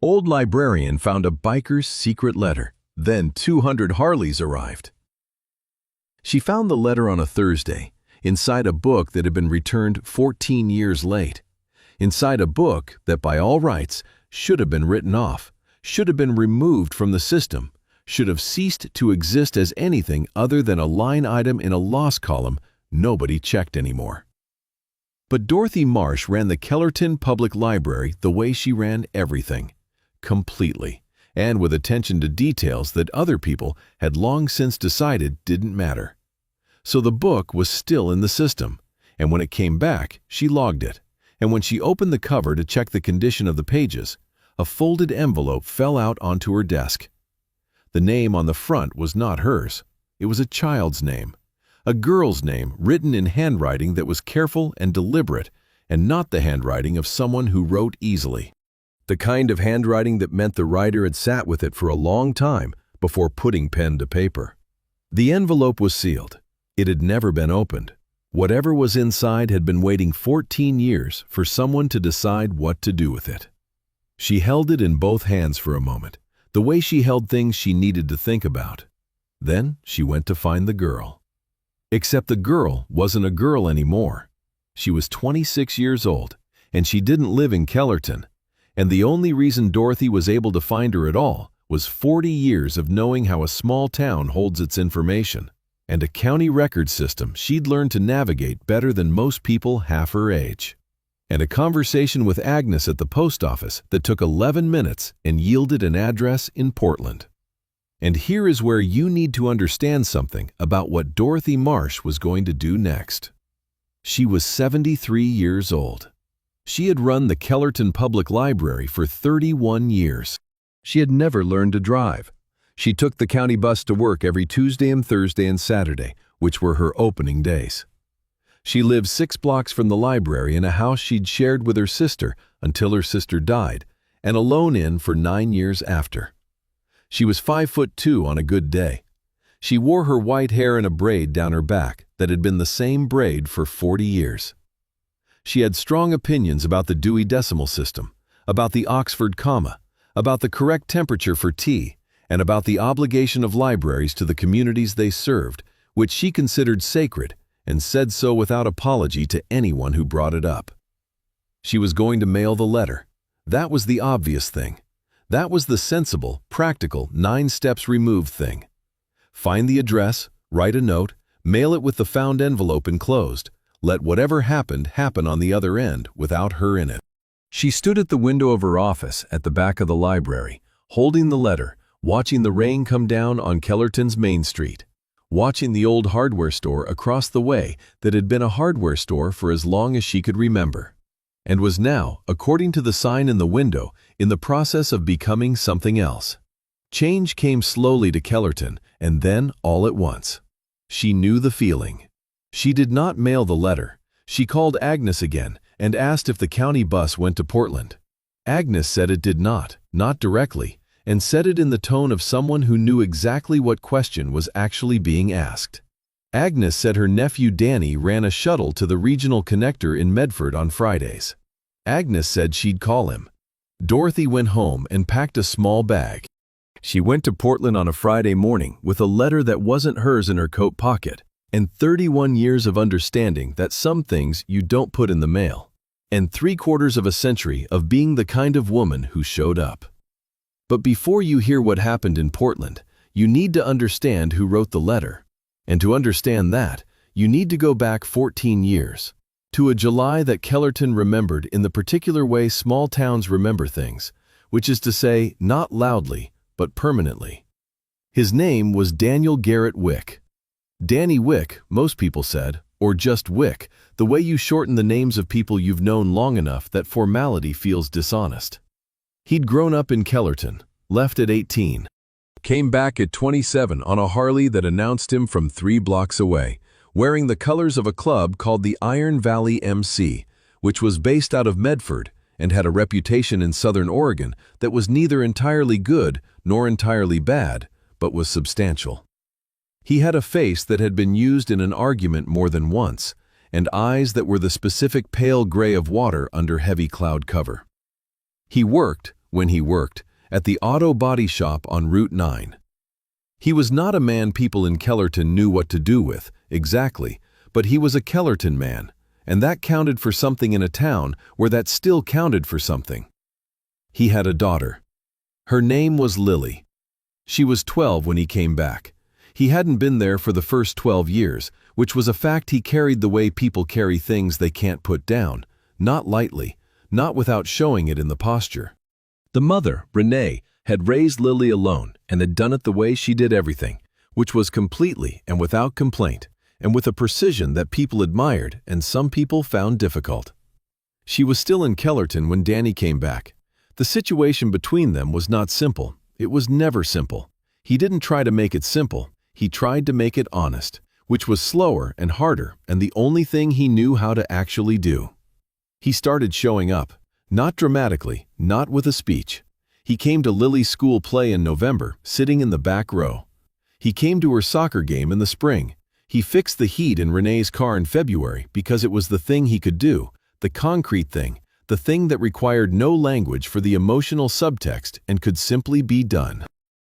Old Librarian found a biker's secret letter. Then 200 Harleys arrived. She found the letter on a Thursday, inside a book that had been returned 14 years late. Inside a book that, by all rights, should have been written off, should have been removed from the system, should have ceased to exist as anything other than a line item in a loss column nobody checked anymore. But Dorothy Marsh ran the Kellerton Public Library the way she ran everything, completely, and with attention to details that other people had long since decided didn't matter. So the book was still in the system, and when it came back, she logged it, and when she opened the cover to check the condition of the pages, a folded envelope fell out onto her desk. The name on the front was not hers. It was a child's name, a girl's name written in handwriting that was careful and deliberate, and not the handwriting of someone who wrote easily. The kind of handwriting that meant the writer had sat with it for a long time before putting pen to paper. The envelope was sealed. It had never been opened. Whatever was inside had been waiting 14 years for someone to decide what to do with it. She held it in both hands for a moment, the way she held things she needed to think about. Then she went to find the girl. Except the girl wasn't a girl anymore. She was 26 years old, and she didn't live in Kellerton. And the only reason Dorothy was able to find her at all was 40 years of knowing how a small town holds its information, and a county record system she'd learned to navigate better than most people half her age, and a conversation with Agnes at the post office that took 11 minutes and yielded an address in Portland. And here is where you need to understand something about what Dorothy Marsh was going to do next. She was 73 years old. She had run the Kellerton Public Library for 31 years. She had never learned to drive. She took the county bus to work every Tuesday and Thursday and Saturday, which were her opening days. She lived 6 blocks from the library in a house she'd shared with her sister until her sister died, and alone in for 9 years after. She was 5'2" on a good day. She wore her white hair in a braid down her back that had been the same braid for 40 years. She had strong opinions about the Dewey Decimal System, about the Oxford comma, about the correct temperature for tea, and about the obligation of libraries to the communities they served, which she considered sacred, and said so without apology to anyone who brought it up. She was going to mail the letter. That was the obvious thing. That was the sensible, practical, 9 steps removed thing. Find the address, write a note, mail it with the found envelope enclosed. Let whatever happened happen on the other end without her in it. She stood at the window of her office at the back of the library, holding the letter, watching the rain come down on Kellerton's Main Street, watching the old hardware store across the way that had been a hardware store for as long as she could remember, and was now, according to the sign in the window, in the process of becoming something else. Change came slowly to Kellerton, and then all at once. She knew the feeling. She did not mail the letter. She called Agnes again and asked if the county bus went to Portland. Agnes said it did not directly, and said it in the tone of someone who knew exactly what question was actually being asked. Agnes said her nephew Danny ran a shuttle to the regional connector in Medford on Fridays. Agnes said she'd call him. Dorothy went home and packed a small bag. She went to Portland on a Friday morning with a letter that wasn't hers in her coat pocket, and 31 years of understanding that some things you don't put in the mail, and 3/4 of a century of being the kind of woman who showed up. But before you hear what happened in Portland, you need to understand who wrote the letter. And to understand that, you need to go back 14 years, to a July that Kellerton remembered in the particular way small towns remember things, which is to say, not loudly, but permanently. His name was Daniel Garrett Wick. Danny Wick, most people said, or just Wick, the way you shorten the names of people you've known long enough that formality feels dishonest. He'd grown up in Kellerton, left at 18, came back at 27 on a Harley that announced him from 3 blocks away, wearing the colors of a club called the Iron Valley MC, which was based out of Medford and had a reputation in Southern Oregon that was neither entirely good nor entirely bad, but was substantial. He had a face that had been used in an argument more than once, and eyes that were the specific pale gray of water under heavy cloud cover. He worked, when he worked, at the auto body shop on Route 9. He was not a man people in Kellerton knew what to do with, exactly, but he was a Kellerton man, and that counted for something in a town where that still counted for something. He had a daughter. Her name was Lily. She was 12 when he came back. He hadn't been there for the first 12 years, which was a fact he carried the way people carry things they can't put down, not lightly, not without showing it in the posture. The mother, Renee, had raised Lily alone and had done it the way she did everything, which was completely and without complaint, and with a precision that people admired and some people found difficult. She was still in Kellerton when Danny came back. The situation between them was not simple. It was never simple. He didn't try to make it simple. He tried to make it honest, which was slower and harder and the only thing he knew how to actually do. He started showing up, not dramatically, not with a speech. He came to Lily's school play in November, sitting in the back row. He came to her soccer game in the spring. He fixed the heat in Renee's car in February because it was the thing he could do, the concrete thing, the thing that required no language for the emotional subtext and could simply be done.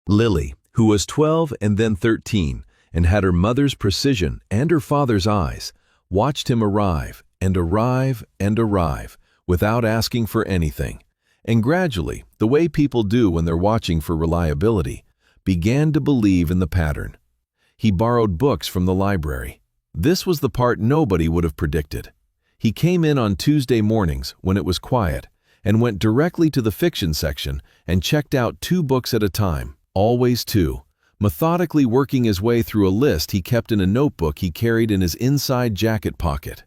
Lily, who was 12 and then 13, and had her mother's precision and her father's eyes, watched him arrive and arrive and arrive without asking for anything, and gradually, the way people do when they're watching for reliability, began to believe in the pattern. He borrowed books from the library. This was the part nobody would have predicted. He came in on Tuesday mornings when it was quiet and went directly to the fiction section and checked out 2 books at a time, always 2, methodically working his way through a list he kept in a notebook he carried in his inside jacket pocket.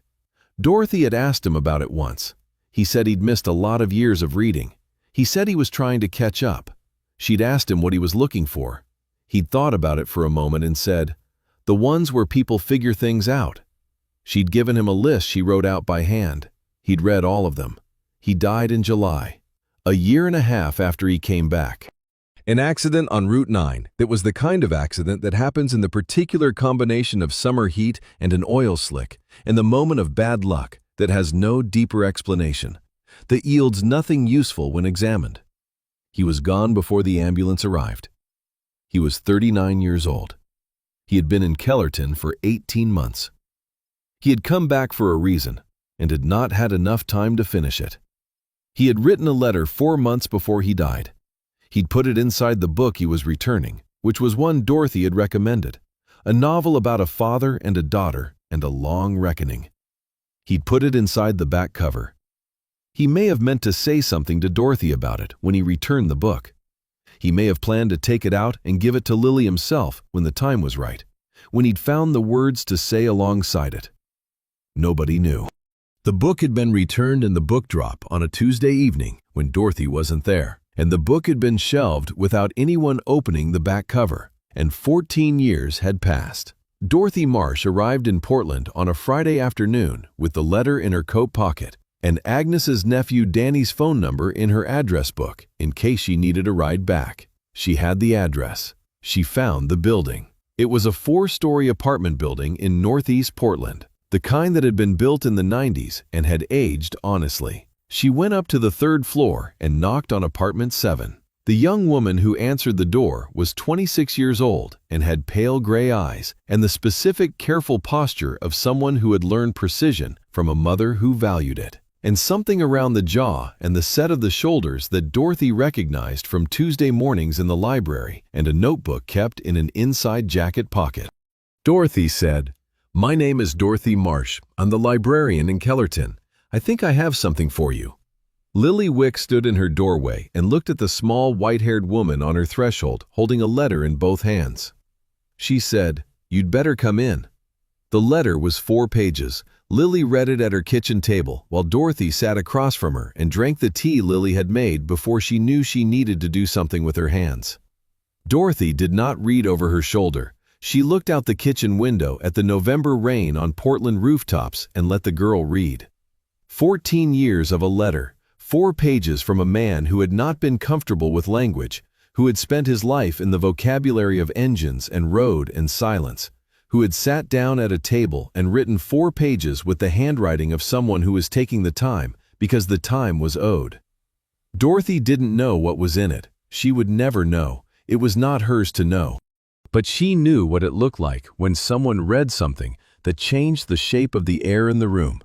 Dorothy had asked him about it once. He said he'd missed a lot of years of reading. He said he was trying to catch up. She'd asked him what he was looking for. He'd thought about it for a moment and said, "The ones where people figure things out." She'd given him a list she wrote out by hand. He'd read all of them. He died in July, a year and a half after he came back. An accident on Route 9 that was the kind of accident that happens in the particular combination of summer heat and an oil slick, and the moment of bad luck that has no deeper explanation, that yields nothing useful when examined. He was gone before the ambulance arrived. He was 39 years old. He had been in Kellerton for 18 months. He had come back for a reason and had not had enough time to finish it. He had written a letter 4 months before he died. He'd put it inside the book he was returning, which was one Dorothy had recommended, a novel about a father and a daughter and a long reckoning. He'd put it inside the back cover. He may have meant to say something to Dorothy about it when he returned the book. He may have planned to take it out and give it to Lily himself when the time was right, when he'd found the words to say alongside it. Nobody knew. The book had been returned in the book drop on a Tuesday evening when Dorothy wasn't there, and the book had been shelved without anyone opening the back cover, and 14 years had passed. Dorothy Marsh arrived in Portland on a Friday afternoon with the letter in her coat pocket and Agnes's nephew Danny's phone number in her address book in case she needed a ride back. She had the address. She found the building. It was a 4-story apartment building in Northeast Portland, the kind that had been built in the 90s and had aged honestly. She went up to the 3rd floor and knocked on apartment 7. The young woman who answered the door was 26 years old and had pale gray eyes and the specific careful posture of someone who had learned precision from a mother who valued it, and something around the jaw and the set of the shoulders that Dorothy recognized from Tuesday mornings in the library and a notebook kept in an inside jacket pocket. Dorothy said, "My name is Dorothy Marsh. I'm the librarian in Kellerton. I think I have something for you." Lily Wick stood in her doorway and looked at the small white-haired woman on her threshold holding a letter in both hands. She said, "You'd better come in." The letter was 4 pages. Lily read it at her kitchen table while Dorothy sat across from her and drank the tea Lily had made before she knew she needed to do something with her hands. Dorothy did not read over her shoulder. She looked out the kitchen window at the November rain on Portland rooftops and let the girl read. 14 years of a letter. 4 pages from a man who had not been comfortable with language, who had spent his life in the vocabulary of engines and road and silence, who had sat down at a table and written 4 pages with the handwriting of someone who was taking the time because the time was owed. Dorothy didn't know what was in it. She would never know. It was not hers to know. But she knew what it looked like when someone read something that changed the shape of the air in the room.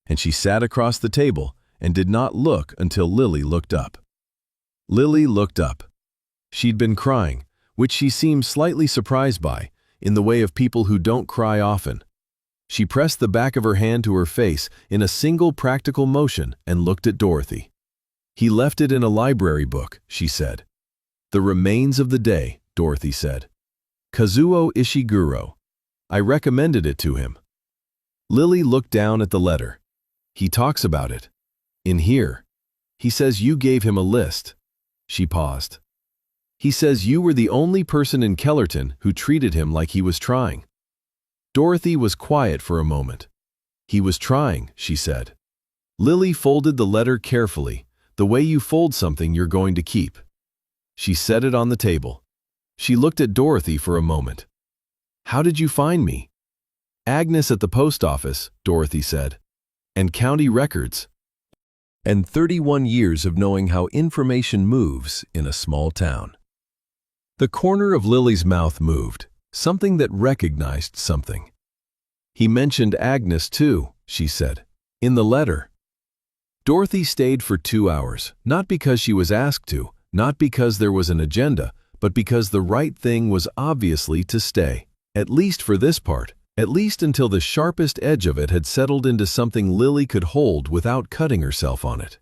And she sat across the table and did not look until Lily looked up. Lily looked up. She'd been crying, which she seemed slightly surprised by, in the way of people who don't cry often. She pressed the back of her hand to her face in a single practical motion and looked at Dorothy. "He left it in a library book," she said. "The Remains of the Day," Dorothy said. "Kazuo Ishiguro. I recommended it to him." Lily looked down at the letter. "He talks about it. In here. He says you gave him a list." She paused. "He says you were the only person in Kellerton who treated him like he was trying." Dorothy was quiet for a moment. "He was trying," she said. Lily folded the letter carefully, the way you fold something you're going to keep. She set it on the table. She looked at Dorothy for a moment. "How did you find me?" "Agnes at the post office," Dorothy said. "And county records." And 31 years of knowing how information moves in a small town. The corner of Lily's mouth moved, something that recognized something. "He mentioned Agnes too," she said, "in the letter." Dorothy stayed for 2 hours, not because she was asked to, not because there was an agenda, but because the right thing was obviously to stay, at least for this part, at least until the sharpest edge of it had settled into something Lily could hold without cutting herself on it.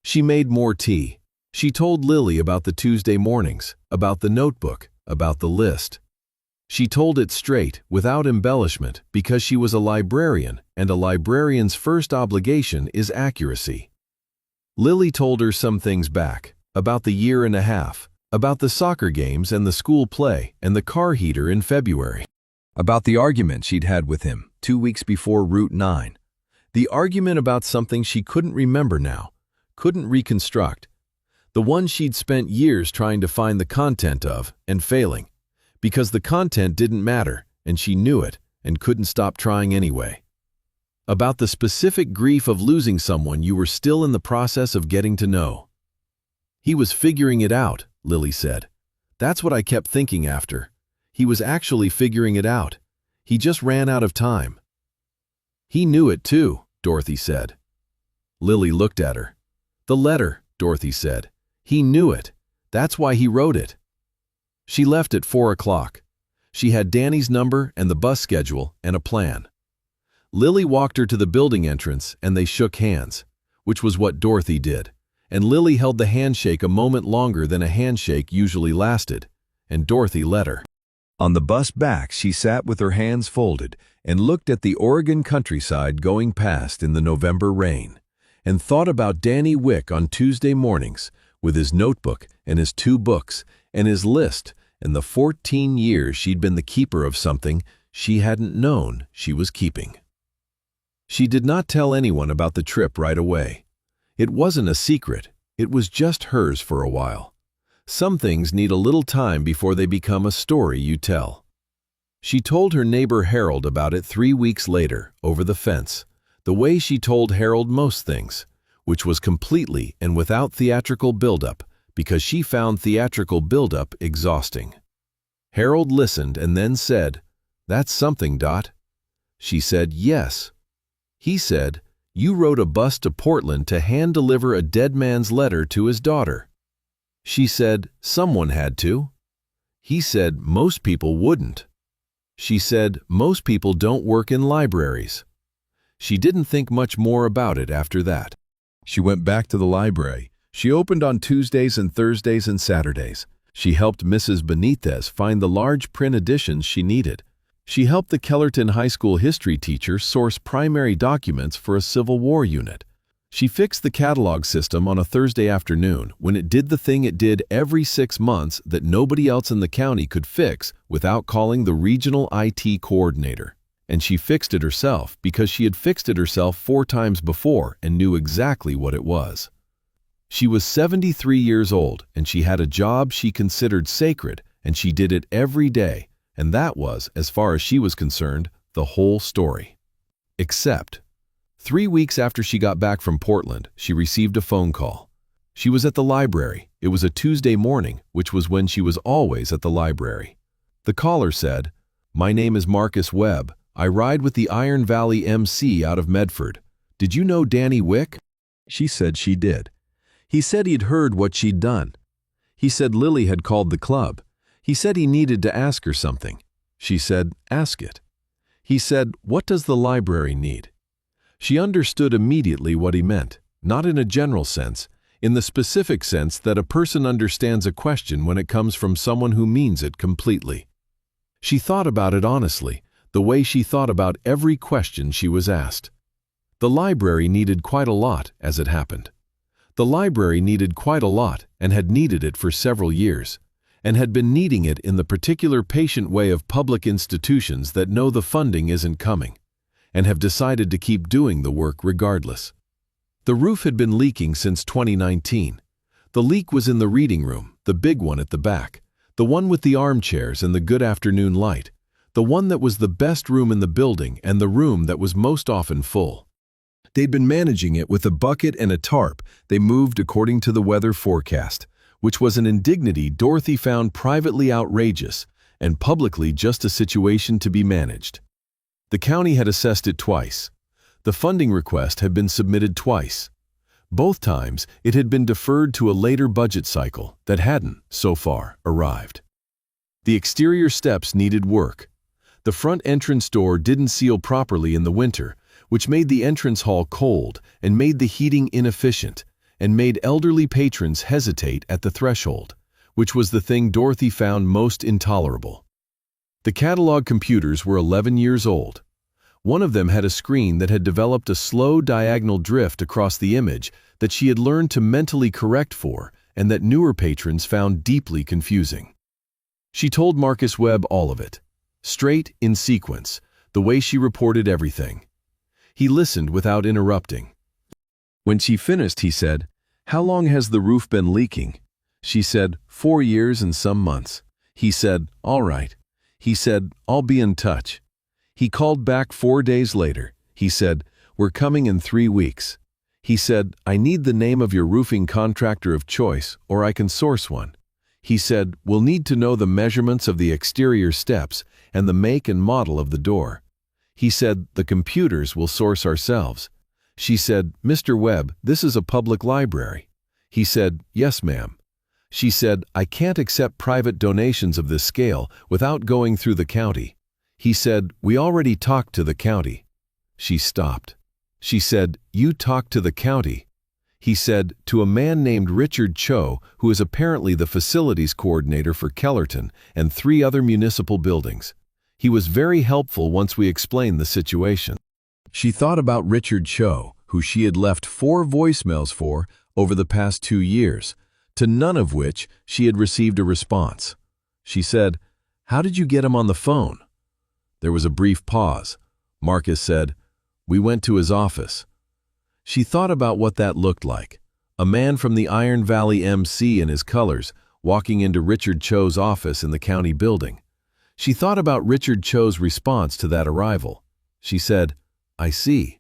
She made more tea. She told Lily about the Tuesday mornings, about the notebook, about the list. She told it straight, without embellishment, because she was a librarian, and a librarian's first obligation is accuracy. Lily told her some things back, about the year and a half, about the soccer games and the school play and the car heater in February, about the argument she'd had with him 2 weeks before Route 9, the argument about something she couldn't remember now, couldn't reconstruct, the one she'd spent years trying to find the content of and failing, because the content didn't matter and she knew it and couldn't stop trying anyway. About the specific grief of losing someone you were still in the process of getting to know. "He was figuring it out," Lily said. "That's what I kept thinking after. He was actually figuring it out. He just ran out of time." "He knew it too," Dorothy said. Lily looked at her. "The letter," Dorothy said. "He knew it. That's why he wrote it." She left at 4 o'clock. She had Danny's number and the bus schedule and a plan. Lily walked her to the building entrance and they shook hands, which was what Dorothy did, and Lily held the handshake a moment longer than a handshake usually lasted, and Dorothy let her. On the bus back, she sat with her hands folded and looked at the Oregon countryside going past in the November rain, and thought about Danny Wick on Tuesday mornings with his notebook and his 2 books and his list and the 14 years she'd been the keeper of something she hadn't known she was keeping. She did not tell anyone about the trip right away. It wasn't a secret, it was just hers for a while. Some things need a little time before they become a story you tell. She told her neighbor Harold about it 3 weeks later, over the fence, the way she told Harold most things, which was completely and without theatrical buildup, because she found theatrical buildup exhausting. Harold listened and then said, "That's something, Dot." She said, "Yes." He said, "You rode a bus to Portland to hand-deliver a dead man's letter to his daughter." She said, "Someone had to." He said, "Most people wouldn't." She said, "Most people don't work in libraries." She didn't think much more about it after that. She went back to the library. She opened on Tuesdays and Thursdays and Saturdays. She helped Mrs. Benitez find the large print editions she needed. She helped the Kellerton High School history teacher source primary documents for a Civil War unit. She fixed the catalog system on a Thursday afternoon when it did the thing it did every 6 months that nobody else in the county could fix without calling the regional IT coordinator. And she fixed it herself because she had fixed it herself 4 times before and knew exactly what it was. She was 73 years old and she had a job she considered sacred and she did it every day, and that was, as far as she was concerned, the whole story. Except 3 weeks after she got back from Portland, she received a phone call. She was at the library. It was a Tuesday morning, which was when she was always at the library. The caller said, "My name is Marcus Webb. I ride with the Iron Valley MC out of Medford. Did you know Danny Wick?" She said she did. He said he'd heard what she'd done. He said Lily had called the club. He said he needed to ask her something. She said, "Ask it." He said, "What does the library need?" She understood immediately what he meant, not in a general sense, in the specific sense that a person understands a question when it comes from someone who means it completely. She thought about it honestly, the way she thought about every question she was asked. The library needed quite a lot, as it happened. The library needed quite a lot and had needed it for several years, and had been needing it in the particular patient way of public institutions that know the funding isn't coming, and have decided to keep doing the work regardless. The roof had been leaking since 2019. The leak was in the reading room, the big one at the back, the one with the armchairs and the good afternoon light, the one that was the best room in the building and the room that was most often full. They'd been managing it with a bucket and a tarp. They moved according to the weather forecast, which was an indignity Dorothy found privately outrageous and publicly just a situation to be managed. The county had assessed it twice. The funding request had been submitted twice. Both times it had been deferred to a later budget cycle that hadn't, so far, arrived. The exterior steps needed work. The front entrance door didn't seal properly in the winter, which made the entrance hall cold and made the heating inefficient and made elderly patrons hesitate at the threshold, which was the thing Dorothy found most intolerable. The catalog computers were 11 years old. One of them had a screen that had developed a slow diagonal drift across the image that she had learned to mentally correct for and that newer patrons found deeply confusing. She told Marcus Webb all of it, straight, in sequence, the way she reported everything. He listened without interrupting. When she finished, he said, "How long has the roof been leaking?" She said, 4 years and some months. He said, "All right." He said, "I'll be in touch." He called back 4 days later. He said, "We're coming in 3 weeks." He said, "I need the name of your roofing contractor of choice, or I can source one." He said, "We'll need to know the measurements of the exterior steps and the make and model of the door." He said, "The computers will source ourselves." She said, "Mr. Webb, this is a public library." He said, "Yes, ma'am." She said, "I can't accept private donations of this scale without going through the county." He said, "We already talked to the county." She stopped. She said, "You talked to the county?" He said, "To a man named Richard Cho, who is apparently the facilities coordinator for Kellerton and 3 other municipal buildings. He was very helpful once we explained the situation." She thought about Richard Cho, who she had left 4 voicemails for over the past 2 years, to none of which she had received a response. She said, "How did you get him on the phone?" There was a brief pause. Marcus said, "We went to his office." She thought about what that looked like. A man from the Iron Valley MC in his colors walking into Richard Cho's office in the county building. She thought about Richard Cho's response to that arrival. She said, "I see."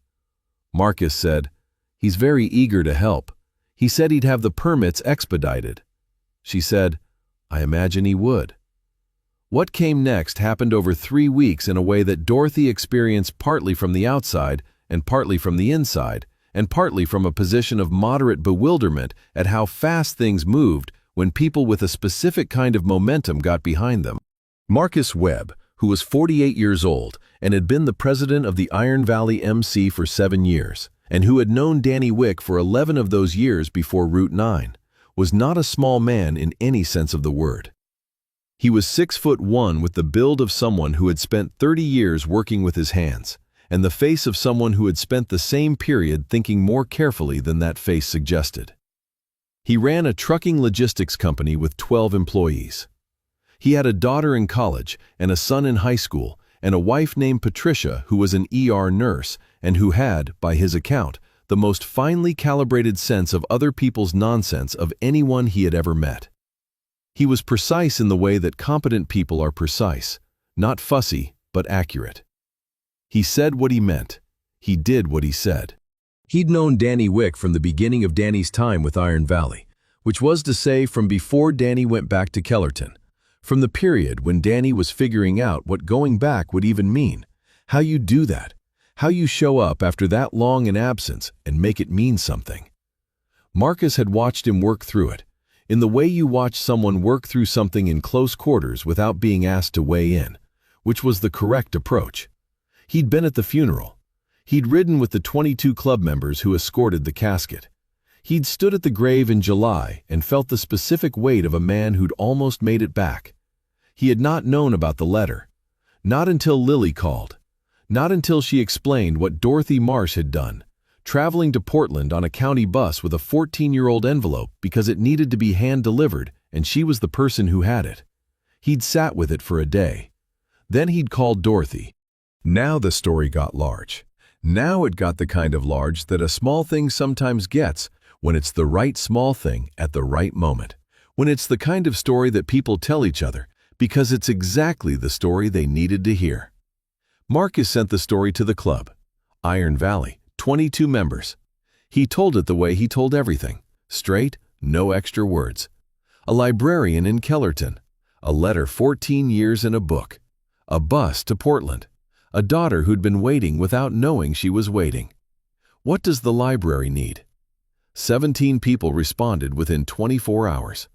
Marcus said, "He's very eager to help. He said he'd have the permits expedited." She said, "I imagine he would." What came next happened over 3 weeks in a way that Dorothy experienced partly from the outside and partly from the inside, and partly from a position of moderate bewilderment at how fast things moved when people with a specific kind of momentum got behind them. Marcus Webb, who was 48 years old and had been the president of the Iron Valley MC for 7 years, and who had known Danny Wick for 11 of those years before Route 9, was not a small man in any sense of the word. He was 6'1" with the build of someone who had spent 30 years working with his hands, and the face of someone who had spent the same period thinking more carefully than that face suggested. He ran a trucking logistics company with 12 employees. He had a daughter in college and a son in high school and a wife named Patricia who was an ER nurse and who had, by his account, the most finely calibrated sense of other people's nonsense of anyone he had ever met. He was precise in the way that competent people are precise, not fussy, but accurate. He said what he meant. He did what he said. He'd known Danny Wick from the beginning of Danny's time with Iron Valley, which was to say from before Danny went back to Kellerton, from the period when Danny was figuring out what going back would even mean, how you do that, how you show up after that long an absence and make it mean something. Marcus had watched him work through it, in the way you watch someone work through something in close quarters without being asked to weigh in, which was the correct approach. He'd been at the funeral. He'd ridden with the 22 club members who escorted the casket. He'd stood at the grave in July and felt the specific weight of a man who'd almost made it back. He had not known about the letter. Not until Lily called. Not until she explained what Dorothy Marsh had done, traveling to Portland on a county bus with a 14-year-old envelope because it needed to be hand-delivered and she was the person who had it. He'd sat with it for a day. Then he'd called Dorothy. Now the story got large. Now it got the kind of large that a small thing sometimes gets when it's the right small thing at the right moment. When it's the kind of story that people tell each other because it's exactly the story they needed to hear. Marcus sent the story to the club. Iron Valley, 22 members. He told it the way he told everything. Straight, no extra words. A librarian in Kellerton. A letter 14 years in a book. A bus to Portland. A daughter who'd been waiting without knowing she was waiting. What does the library need? 17 people responded within 24 hours.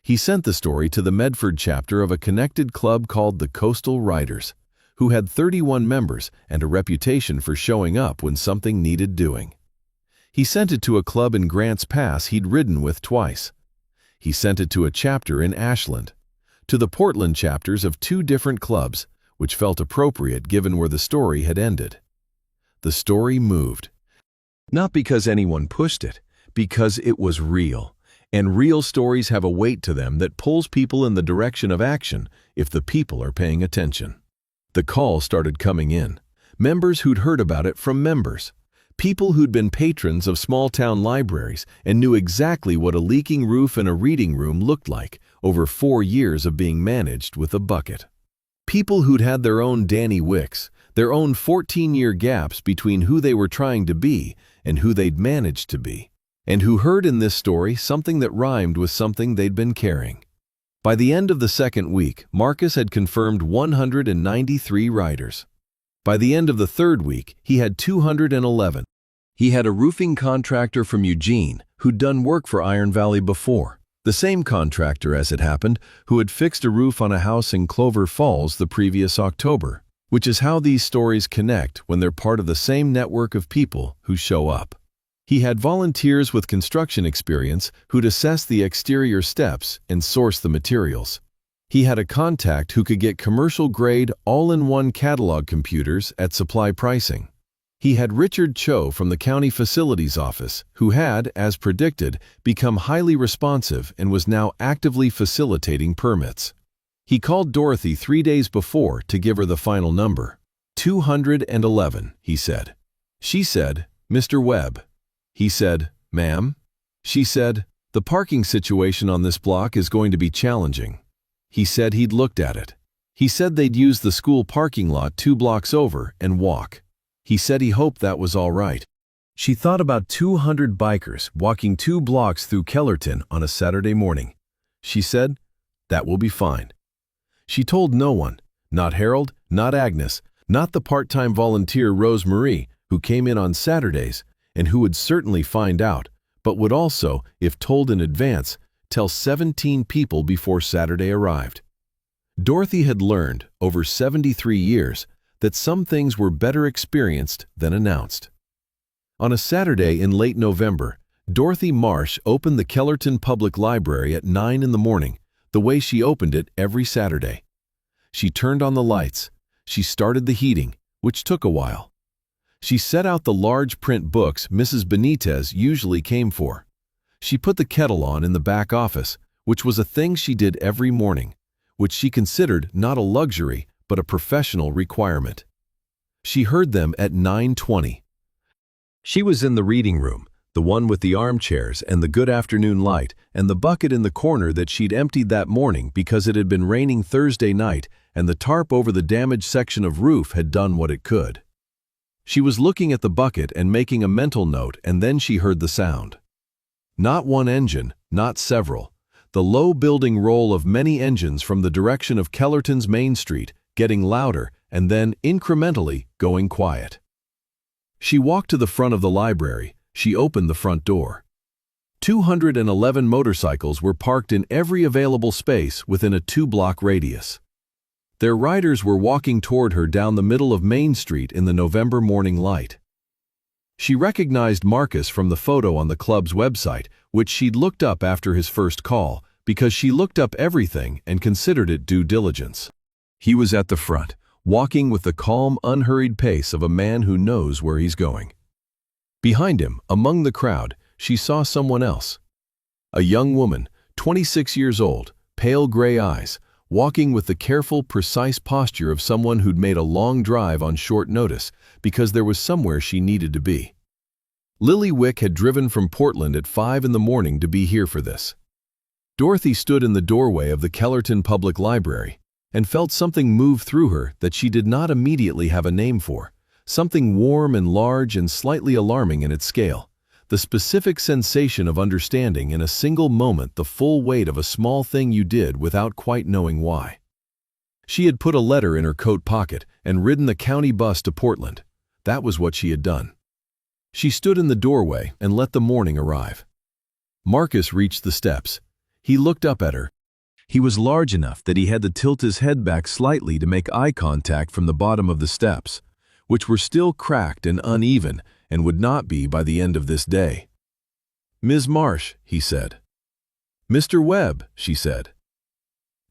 He sent the story to the Medford chapter of a connected club called the Coastal Riders, who had 31 members and a reputation for showing up when something needed doing. He sent it to a club in Grants Pass he'd ridden with twice. He sent it to a chapter in Ashland, to the Portland chapters of 2 different clubs, which felt appropriate given where the story had ended. The story moved. Not because anyone pushed it, because it was real. And real stories have a weight to them that pulls people in the direction of action if the people are paying attention. The calls started coming in. Members who'd heard about it from members. People who'd been patrons of small-town libraries and knew exactly what a leaking roof and a reading room looked like over 4 years of being managed with a bucket. People who'd had their own Danny Wicks, their own 14-year gaps between who they were trying to be and who they'd managed to be, and who heard in this story something that rhymed with something they'd been carrying. By the end of the second week, Marcus had confirmed 193 riders. By the end of the third week, he had 211. He had a roofing contractor from Eugene who'd done work for Iron Valley before. The same contractor, as it happened, who had fixed a roof on a house in Clover Falls the previous October, which is how these stories connect when they're part of the same network of people who show up. He had volunteers with construction experience who'd assess the exterior steps and source the materials. He had a contact who could get commercial-grade, all-in-one catalog computers at supply pricing. He had Richard Cho from the County Facilities Office, who had, as predicted, become highly responsive and was now actively facilitating permits. He called Dorothy 3 days before to give her the final number. 211, he said. She said, "Mr. Webb." He said, "Ma'am?" She said, "The parking situation on this block is going to be challenging." He said he'd looked at it. He said they'd use the school parking lot 2 blocks over and walk. He said he hoped that was all right. She thought about 200 bikers walking 2 blocks through Kellerton on a Saturday morning. She said, "That will be fine." She told no one, not Harold, not Agnes, not the part-time volunteer Rose Marie, who came in on Saturdays, and who would certainly find out, but would also, if told in advance, tell 17 people before Saturday arrived. Dorothy had learned, over 73 years, that some things were better experienced than announced. On a Saturday in late November, Dorothy Marsh opened the Kellerton Public Library at 9 in the morning, the way she opened it every Saturday. She turned on the lights. She started the heating, which took a while. She set out the large print books Mrs. Benitez usually came for. She put the kettle on in the back office, which was a thing she did every morning, which she considered not a luxury but a professional requirement. She heard them at 9:20. She was in the reading room, the one with the armchairs and the good afternoon light and the bucket in the corner that she'd emptied that morning because it had been raining Thursday night and the tarp over the damaged section of roof had done what it could. She was looking at the bucket and making a mental note, and then she heard the sound. Not one engine, not several. The low building roll of many engines from the direction of Kellerton's Main Street, getting louder and then, incrementally, going quiet. She walked to the front of the library. She opened the front door. 211 motorcycles were parked in every available space within a 2-block radius. Their riders were walking toward her down the middle of Main Street in the November morning light. She recognized Marcus from the photo on the club's website, which she'd looked up after his first call, because she looked up everything and considered it due diligence. He was at the front, walking with the calm, unhurried pace of a man who knows where he's going. Behind him, among the crowd, she saw someone else. A young woman, 26 years old, pale gray eyes, walking with the careful, precise posture of someone who'd made a long drive on short notice because there was somewhere she needed to be. Lily Wick had driven from Portland at 5 in the morning to be here for this. Dorothy stood in the doorway of the Kellerton Public Library and felt something move through her that she did not immediately have a name for, something warm and large and slightly alarming in its scale, the specific sensation of understanding in a single moment the full weight of a small thing you did without quite knowing why. She had put a letter in her coat pocket and ridden the county bus to Portland. That was what she had done. She stood in the doorway and let the morning arrive. Marcus reached the steps. He looked up at her. He was large enough that he had to tilt his head back slightly to make eye contact from the bottom of the steps, which were still cracked and uneven and would not be by the end of this day. "Ms. Marsh," he said. "Mr. Webb," she said.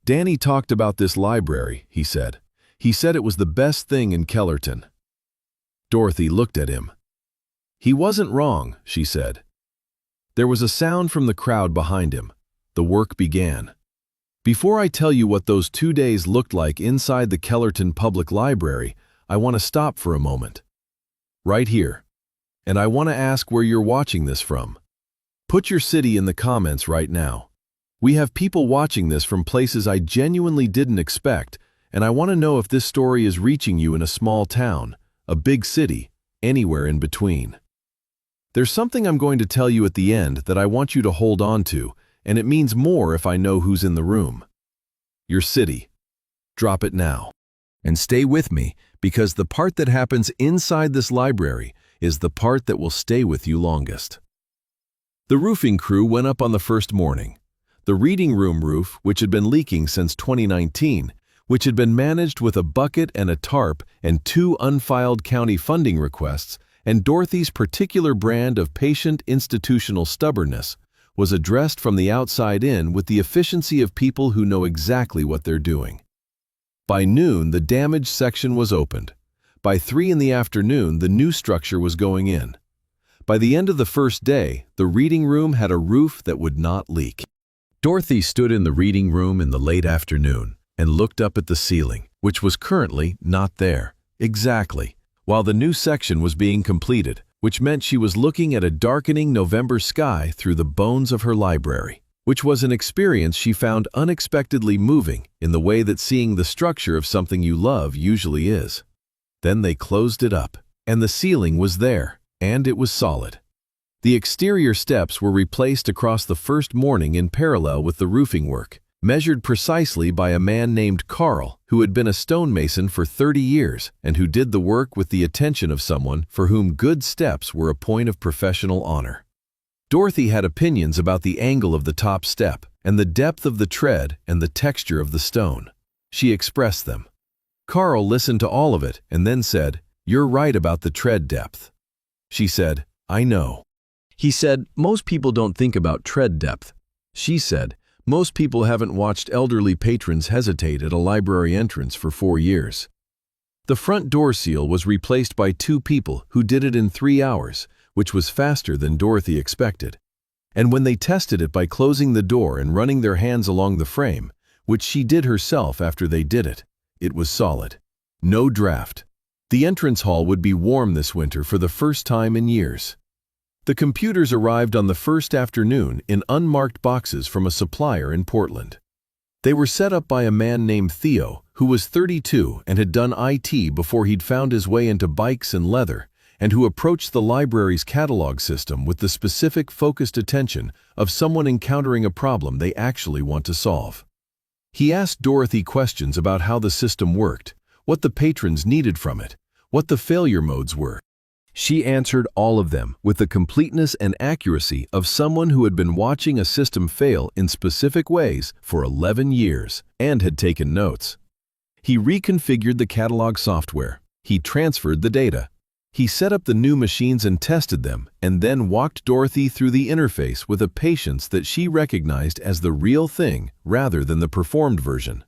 "Danny talked about this library," he said. "He said it was the best thing in Kellerton." Dorothy looked at him. "He wasn't wrong," she said. There was a sound from the crowd behind him. The work began. Before I tell you what those 2 days looked like inside the Kellerton Public Library, I want to stop for a moment. Right here. And I want to ask where you're watching this from. Put your city in the comments right now. We have people watching this from places I genuinely didn't expect, and I want to know if this story is reaching you in a small town, a big city, anywhere in between. There's something I'm going to tell you at the end that I want you to hold on to, and it means more if I know who's in the room. Your city. Drop it now. And stay with me, because the part that happens inside this library is the part that will stay with you longest. The roofing crew went up on the first morning. The reading room roof, which had been leaking since 2019, which had been managed with a bucket and a tarp and 2 unfiled county funding requests, and Dorothy's particular brand of patient institutional stubbornness, was addressed from the outside in with the efficiency of people who know exactly what they're doing. By noon, the damaged section was opened. By 3 in the afternoon, the new structure was going in. By the end of the first day, the reading room had a roof that would not leak. Dorothy stood in the reading room in the late afternoon and looked up at the ceiling, which was currently not there, exactly, while the new section was being completed, which meant she was looking at a darkening November sky through the bones of her library, which was an experience she found unexpectedly moving in the way that seeing the structure of something you love usually is. Then they closed it up, and the ceiling was there, and it was solid. The exterior steps were replaced across the first morning in parallel with the roofing work, measured precisely by a man named Carl, who had been a stonemason for 30 years and who did the work with the attention of someone for whom good steps were a point of professional honor. Dorothy had opinions about the angle of the top step and the depth of the tread and the texture of the stone. She expressed them. Carl listened to all of it and then said, "You're right about the tread depth." She said, "I know." He said, "Most people don't think about tread depth." She said, "Most people haven't watched elderly patrons hesitate at a library entrance for 4 years." The front door seal was replaced by 2 people who did it in 3 hours, which was faster than Dorothy expected. And when they tested it by closing the door and running their hands along the frame, which she did herself after they did it, it was solid. No draft. The entrance hall would be warm this winter for the first time in years. The computers arrived on the first afternoon in unmarked boxes from a supplier in Portland. They were set up by a man named Theo, who was 32 and had done IT before he'd found his way into bikes and leather, and who approached the library's catalog system with the specific, focused attention of someone encountering a problem they actually want to solve. He asked Dorothy questions about how the system worked, what the patrons needed from it, what the failure modes were. She answered all of them with the completeness and accuracy of someone who had been watching a system fail in specific ways for 11 years and had taken notes. He reconfigured the catalog software. He transferred the data. He set up the new machines and tested them, and then walked Dorothy through the interface with a patience that she recognized as the real thing rather than the performed version.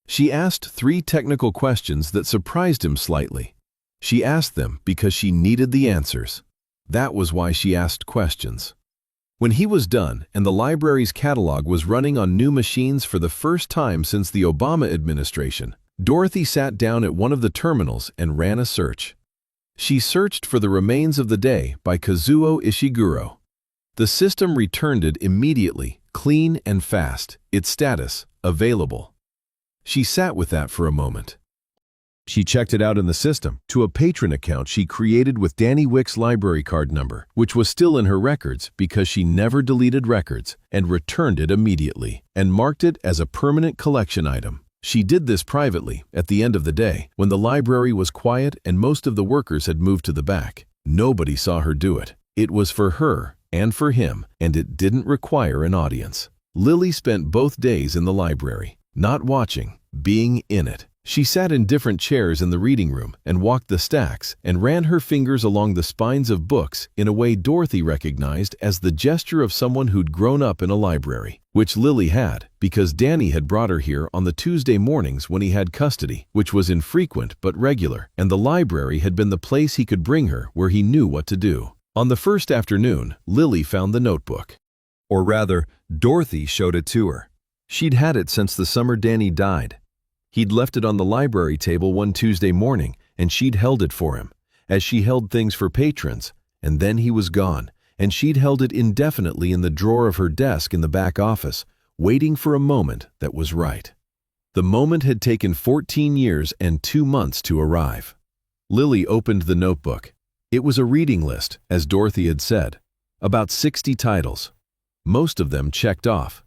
She asked 3 technical questions that surprised him slightly. She asked them because she needed the answers. That was why she asked questions. When he was done and the library's catalog was running on new machines for the first time since the Obama administration, Dorothy sat down at one of the terminals and ran a search. She searched for The Remains of the Day by Kazuo Ishiguro. The system returned it immediately, clean and fast, its status, available. She sat with that for a moment. She checked it out in the system to a patron account she created with Danny Wick's library card number, which was still in her records because she never deleted records, and returned it immediately, and marked it as a permanent collection item. She did this privately at the end of the day, when the library was quiet and most of the workers had moved to the back. Nobody saw her do it. It was for her and for him, and it didn't require an audience. Lily spent both days in the library, not watching, being in it. She sat in different chairs in the reading room and walked the stacks and ran her fingers along the spines of books in a way Dorothy recognized as the gesture of someone who'd grown up in a library, which Lily had because Danny had brought her here on the Tuesday mornings when he had custody, which was infrequent but regular, and the library had been the place he could bring her where he knew what to do. On the first afternoon, Lily found the notebook. Or rather, Dorothy showed it to her. She'd had it since the summer Danny died. He'd left it on the library table one Tuesday morning, and she'd held it for him, as she held things for patrons, and then he was gone, and she'd held it indefinitely in the drawer of her desk in the back office, waiting for a moment that was right. The moment had taken 14 years and 2 months to arrive. Lily opened the notebook. It was a reading list, as Dorothy had said, about 60 titles. Most of them checked off.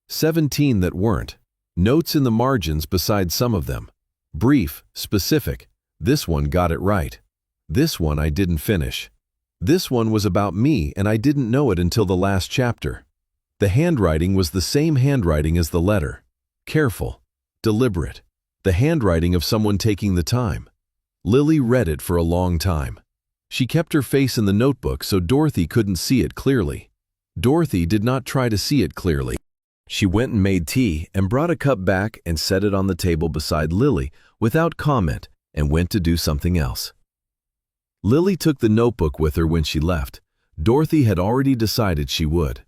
17 that weren't. Notes in the margins beside some of them. Brief, specific. This one got it right. This one I didn't finish. This one was about me and I didn't know it until the last chapter. The handwriting was the same handwriting as the letter. Careful, deliberate. The handwriting of someone taking the time. Lily read it for a long time. She kept her face in the notebook so Dorothy couldn't see it clearly. Dorothy did not try to see it clearly. She went and made tea and brought a cup back and set it on the table beside Lily without comment and went to do something else. Lily took the notebook with her when she left. Dorothy had already decided she would.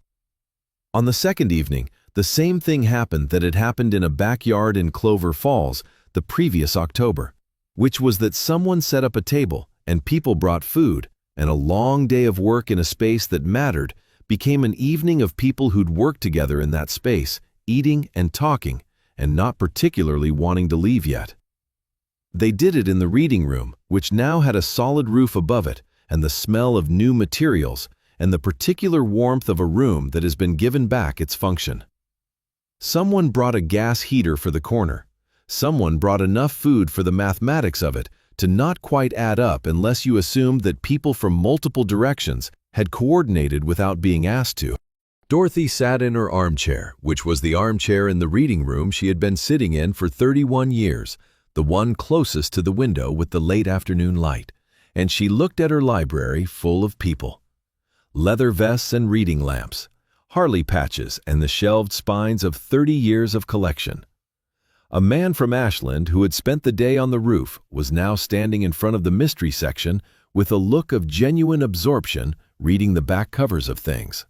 On the second evening, the same thing happened that had happened in a backyard in Clover Falls the previous October, which was that someone set up a table and people brought food, and a long day of work in a space that mattered became an evening of people who'd worked together in that space, eating and talking, and not particularly wanting to leave yet. They did it in the reading room, which now had a solid roof above it, and the smell of new materials, and the particular warmth of a room that has been given back its function. Someone brought a gas heater for the corner. Someone brought enough food for the mathematics of it to not quite add up unless you assumed that people from multiple directions had coordinated without being asked to. Dorothy sat in her armchair, which was the armchair in the reading room she had been sitting in for 31 years, the one closest to the window with the late afternoon light, and she looked at her library full of people. Leather vests and reading lamps, Harley patches and the shelved spines of 30 years of collection. A man from Ashland who had spent the day on the roof was now standing in front of the mystery section with a look of genuine absorption, reading the back covers of things.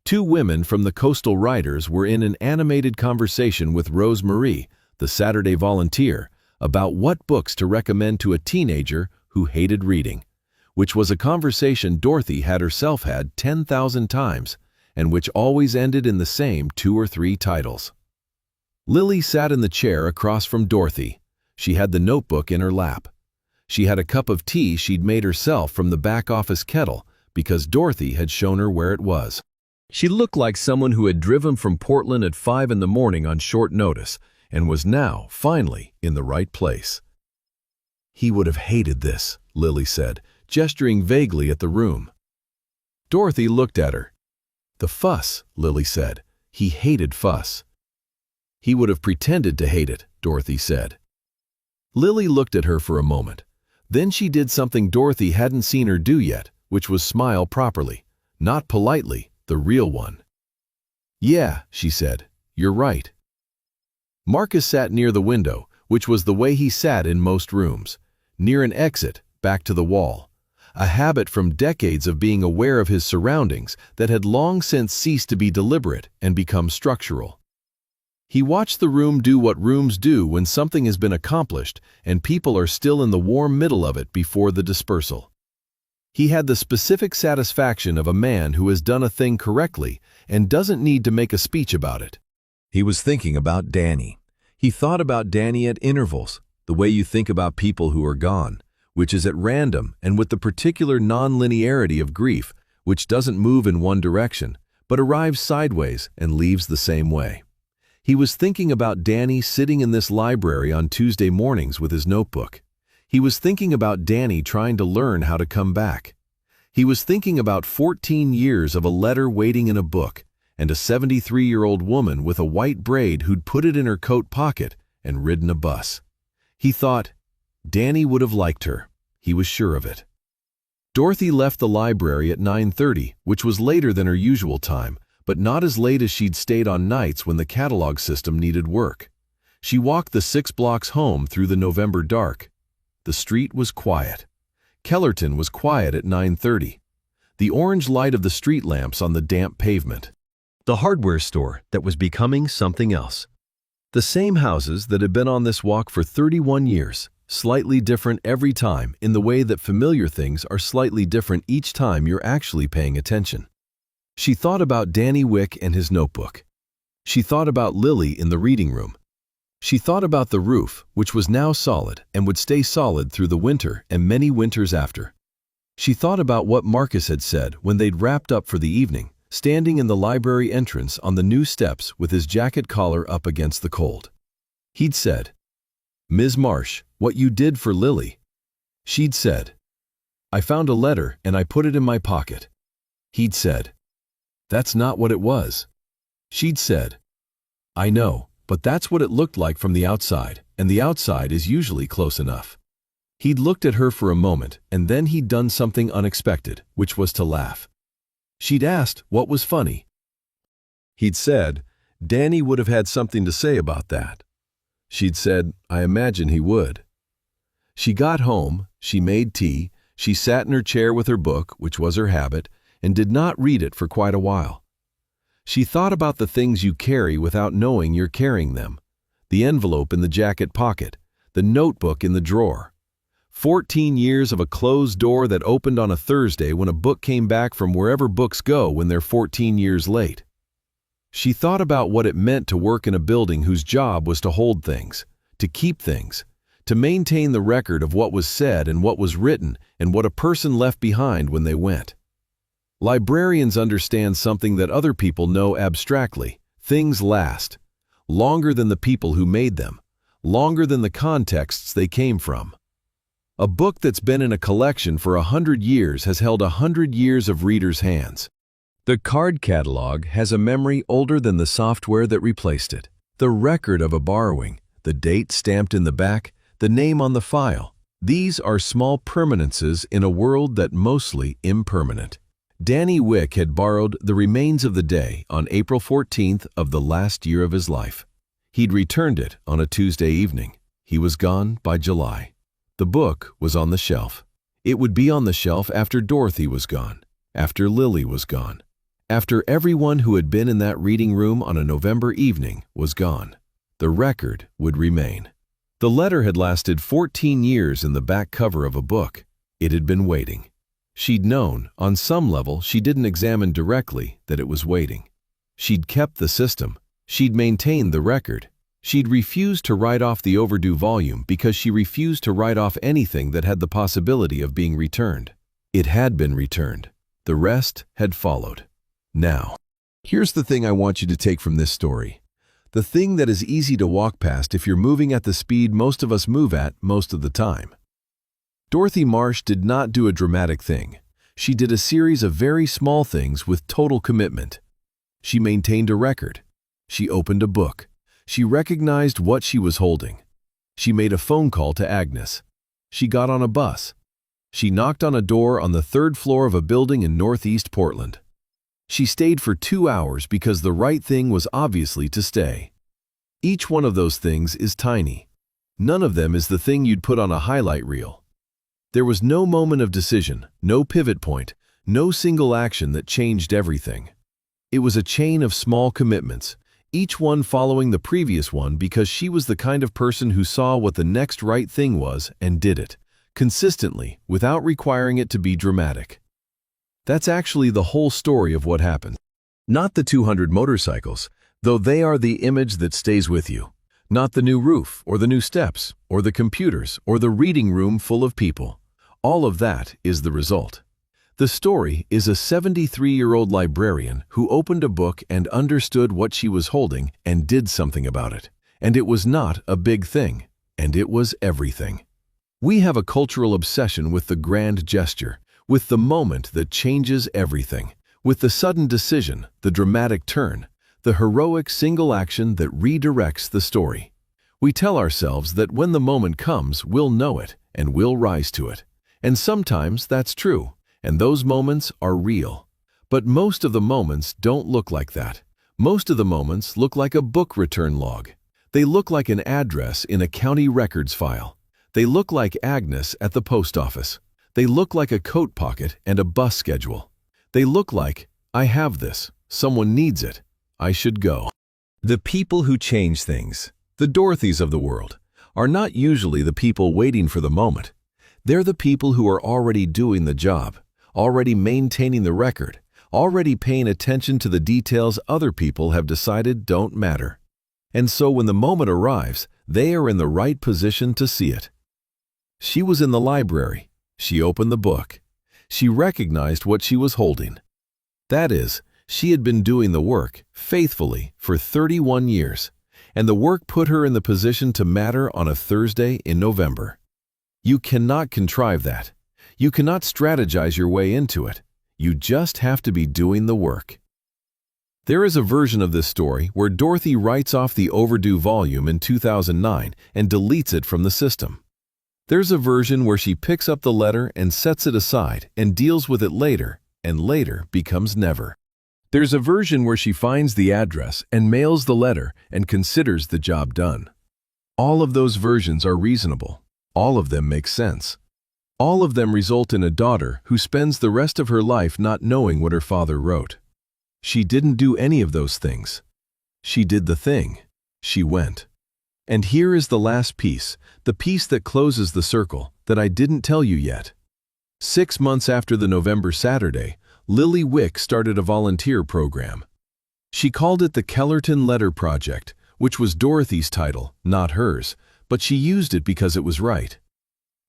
2 women from the Coastal Riders were in an animated conversation with Rose Marie, the Saturday volunteer, about what books to recommend to a teenager who hated reading, which was a conversation Dorothy had herself had 10,000 times, and which always ended in the same 2 or 3 titles. Lily sat in the chair across from Dorothy. She had the notebook in her lap. She had a cup of tea she'd made herself from the back office kettle because Dorothy had shown her where it was. She looked like someone who had driven from Portland at 5 in the morning on short notice and was now, finally, in the right place. "He would have hated this," Lily said, gesturing vaguely at the room. Dorothy looked at her. "The fuss," Lily said. "He hated fuss." "He would have pretended to hate it," Dorothy said. Lily looked at her for a moment. Then she did something Dorothy hadn't seen her do yet, which was smile properly, not politely, the real one. "Yeah," she said, "you're right." Marcus sat near the window, which was the way he sat in most rooms, near an exit, back to the wall, a habit from decades of being aware of his surroundings that had long since ceased to be deliberate and become structural. He watched the room do what rooms do when something has been accomplished and people are still in the warm middle of it before the dispersal. He had the specific satisfaction of a man who has done a thing correctly and doesn't need to make a speech about it. He was thinking about Danny. He thought about Danny at intervals, the way you think about people who are gone, which is at random and with the particular non-linearity of grief, which doesn't move in one direction, but arrives sideways and leaves the same way. He was thinking about Danny sitting in this library on Tuesday mornings with his notebook. He was thinking about Danny trying to learn how to come back. He was thinking about 14 years of a letter waiting in a book and a 73-year-old woman with a white braid who'd put it in her coat pocket and ridden a bus. He thought, Danny would have liked her. He was sure of it. Dorothy left the library at 9:30, which was later than her usual time, but not as late as she'd stayed on nights when the catalog system needed work. She walked the 6 blocks home through the November dark. The street was quiet. Kellerton was quiet at 9:30. The orange light of the street lamps on the damp pavement. The hardware store that was becoming something else. The same houses that had been on this walk for 31 years, slightly different every time in the way that familiar things are slightly different each time you're actually paying attention. She thought about Danny Wick and his notebook. She thought about Lily in the reading room. She thought about the roof, which was now solid and would stay solid through the winter and many winters after. She thought about what Marcus had said when they'd wrapped up for the evening, standing in the library entrance on the new steps with his jacket collar up against the cold. He'd said, "Ms. Marsh, what you did for Lily." She'd said, "I found a letter and I put it in my pocket." He'd said, "That's not what it was." She'd said, "I know, but that's what it looked like from the outside, and the outside is usually close enough." He'd looked at her for a moment, and then he'd done something unexpected, which was to laugh. She'd asked what was funny. He'd said, Danny would have had something to say about that. She'd said, I imagine he would. She got home, she made tea, she sat in her chair with her book, which was her habit, and did not read it for quite a while. She thought about the things you carry without knowing you're carrying them. The envelope in the jacket pocket, the notebook in the drawer. 14 years of a closed door that opened on a Thursday when a book came back from wherever books go when they're 14 years late. She thought about what it meant to work in a building whose job was to hold things, to keep things, to maintain the record of what was said and what was written and what a person left behind when they went. Librarians understand something that other people know abstractly. Things last, longer than the people who made them, longer than the contexts they came from. A book that's been in a collection for 100 years has held 100 years of readers' hands. The card catalog has a memory older than the software that replaced it. The record of a borrowing, the date stamped in the back, the name on the file. These are small permanences in a world that mostly impermanent. Danny Wick had borrowed The Remains of the Day on April 14th of the last year of his life. He'd returned it on a Tuesday evening. He was gone by July. The book was on the shelf. It would be on the shelf after Dorothy was gone, after Lily was gone, after everyone who had been in that reading room on a November evening was gone. The record would remain. The letter had lasted 14 years in the back cover of a book. It had been waiting. She'd known, on some level she didn't examine directly, that it was waiting. She'd kept the system. She'd maintained the record. She'd refused to write off the overdue volume because she refused to write off anything that had the possibility of being returned. It had been returned. The rest had followed. Now, here's the thing I want you to take from this story. The thing that is easy to walk past if you're moving at the speed most of us move at most of the time. Dorothy Marsh did not do a dramatic thing. She did a series of very small things with total commitment. She maintained a record. She opened a book. She recognized what she was holding. She made a phone call to Agnes. She got on a bus. She knocked on a door on the 3rd floor of a building in Northeast Portland. She stayed for 2 hours because the right thing was obviously to stay. Each one of those things is tiny. None of them is the thing you'd put on a highlight reel. There was no moment of decision, no pivot point, no single action that changed everything. It was a chain of small commitments, each one following the previous one because she was the kind of person who saw what the next right thing was and did it, consistently, without requiring it to be dramatic. That's actually the whole story of what happened. Not the 200 motorcycles, though they are the image that stays with you. Not the new roof, or the new steps, or the computers, or the reading room full of people. All of that is the result. The story is a 73-year-old librarian who opened a book and understood what she was holding and did something about it. And it was not a big thing, and it was everything. We have a cultural obsession with the grand gesture, with the moment that changes everything, with the sudden decision, the dramatic turn, the heroic single action that redirects the story. We tell ourselves that when the moment comes, we'll know it and we'll rise to it. And sometimes that's true, and those moments are real. But most of the moments don't look like that. Most of the moments look like a book return log. They look like an address in a county records file. They look like Agnes at the post office. They look like a coat pocket and a bus schedule. They look like, I have this, someone needs it, I should go. The people who change things, the Dorothys of the world, are not usually the people waiting for the moment. They're the people who are already doing the job, already maintaining the record, already paying attention to the details other people have decided don't matter. And so when the moment arrives, they are in the right position to see it. She was in the library. She opened the book. She recognized what she was holding. That is, she had been doing the work, faithfully, for 31 years, and the work put her in the position to matter on a Thursday in November. You cannot contrive that. You cannot strategize your way into it. You just have to be doing the work. There is a version of this story where Dorothy writes off the overdue volume in 2009 and deletes it from the system. There's a version where she picks up the letter and sets it aside and deals with it later, and later becomes never. There's a version where she finds the address and mails the letter and considers the job done. All of those versions are reasonable. All of them make sense. All of them result in a daughter who spends the rest of her life not knowing what her father wrote. She didn't do any of those things. She did the thing. She went. And here is the last piece, the piece that closes the circle, that I didn't tell you yet. 6 months after the November Saturday, Lily Wick started a volunteer program. She called it the Kellerton Letter Project, which was Dorothy's title, not hers, but she used it because it was right.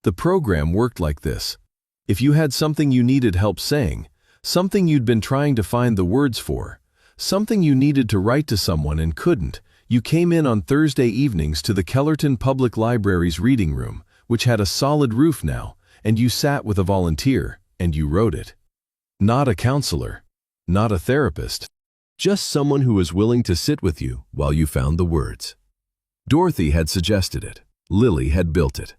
The program worked like this. If you had something you needed help saying, something you'd been trying to find the words for, something you needed to write to someone and couldn't, you came in on Thursday evenings to the Kellerton Public Library's reading room, which had a solid roof now, and you sat with a volunteer, and you wrote it. Not a counselor, not a therapist, just someone who was willing to sit with you while you found the words. Dorothy had suggested it. Lily had built it.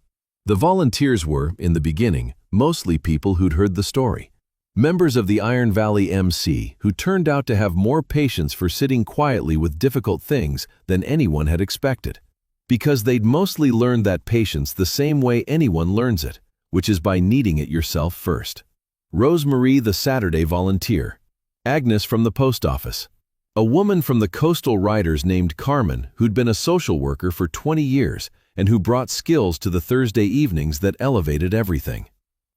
The volunteers were, in the beginning, mostly people who'd heard the story. Members of the Iron Valley MC who turned out to have more patience for sitting quietly with difficult things than anyone had expected, because they'd mostly learned that patience the same way anyone learns it, which is by needing it yourself first. Rosemarie, the Saturday volunteer. Agnes from the post office. A woman from the coastal riders named Carmen who'd been a social worker for 20 years and who brought skills to the Thursday evenings that elevated everything.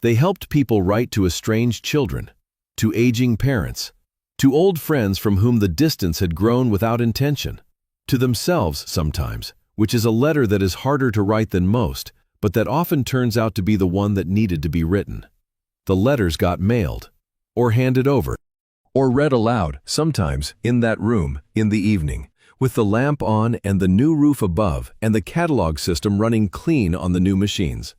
They helped people write to estranged children, to aging parents, to old friends from whom the distance had grown without intention. To themselves sometimes, which is a letter that is harder to write than most, but that often turns out to be the one that needed to be written. The letters got mailed, or handed over, or read aloud, sometimes in that room, in the evening, with the lamp on and the new roof above and the catalog system running clean on the new machines.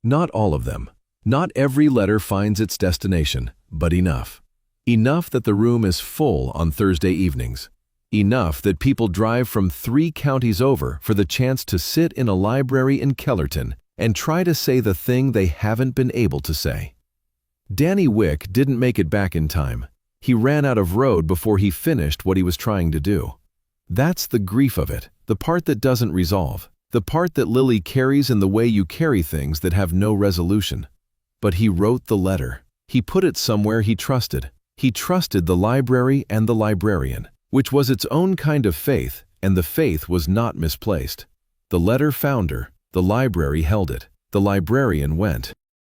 Not all of them. Not every letter finds its destination, but enough. Enough that the room is full on Thursday evenings. Enough that people drive from 3 counties over for the chance to sit in a library in Kellerton and try to say the thing they haven't been able to say. Danny Wick didn't make it back in time. He ran out of road before he finished what he was trying to do. That's the grief of it, the part that doesn't resolve, the part that Lily carries in the way you carry things that have no resolution. But he wrote the letter. He put it somewhere he trusted. He trusted the library and the librarian, which was its own kind of faith, and the faith was not misplaced. The letter found her. The library held it. The librarian went.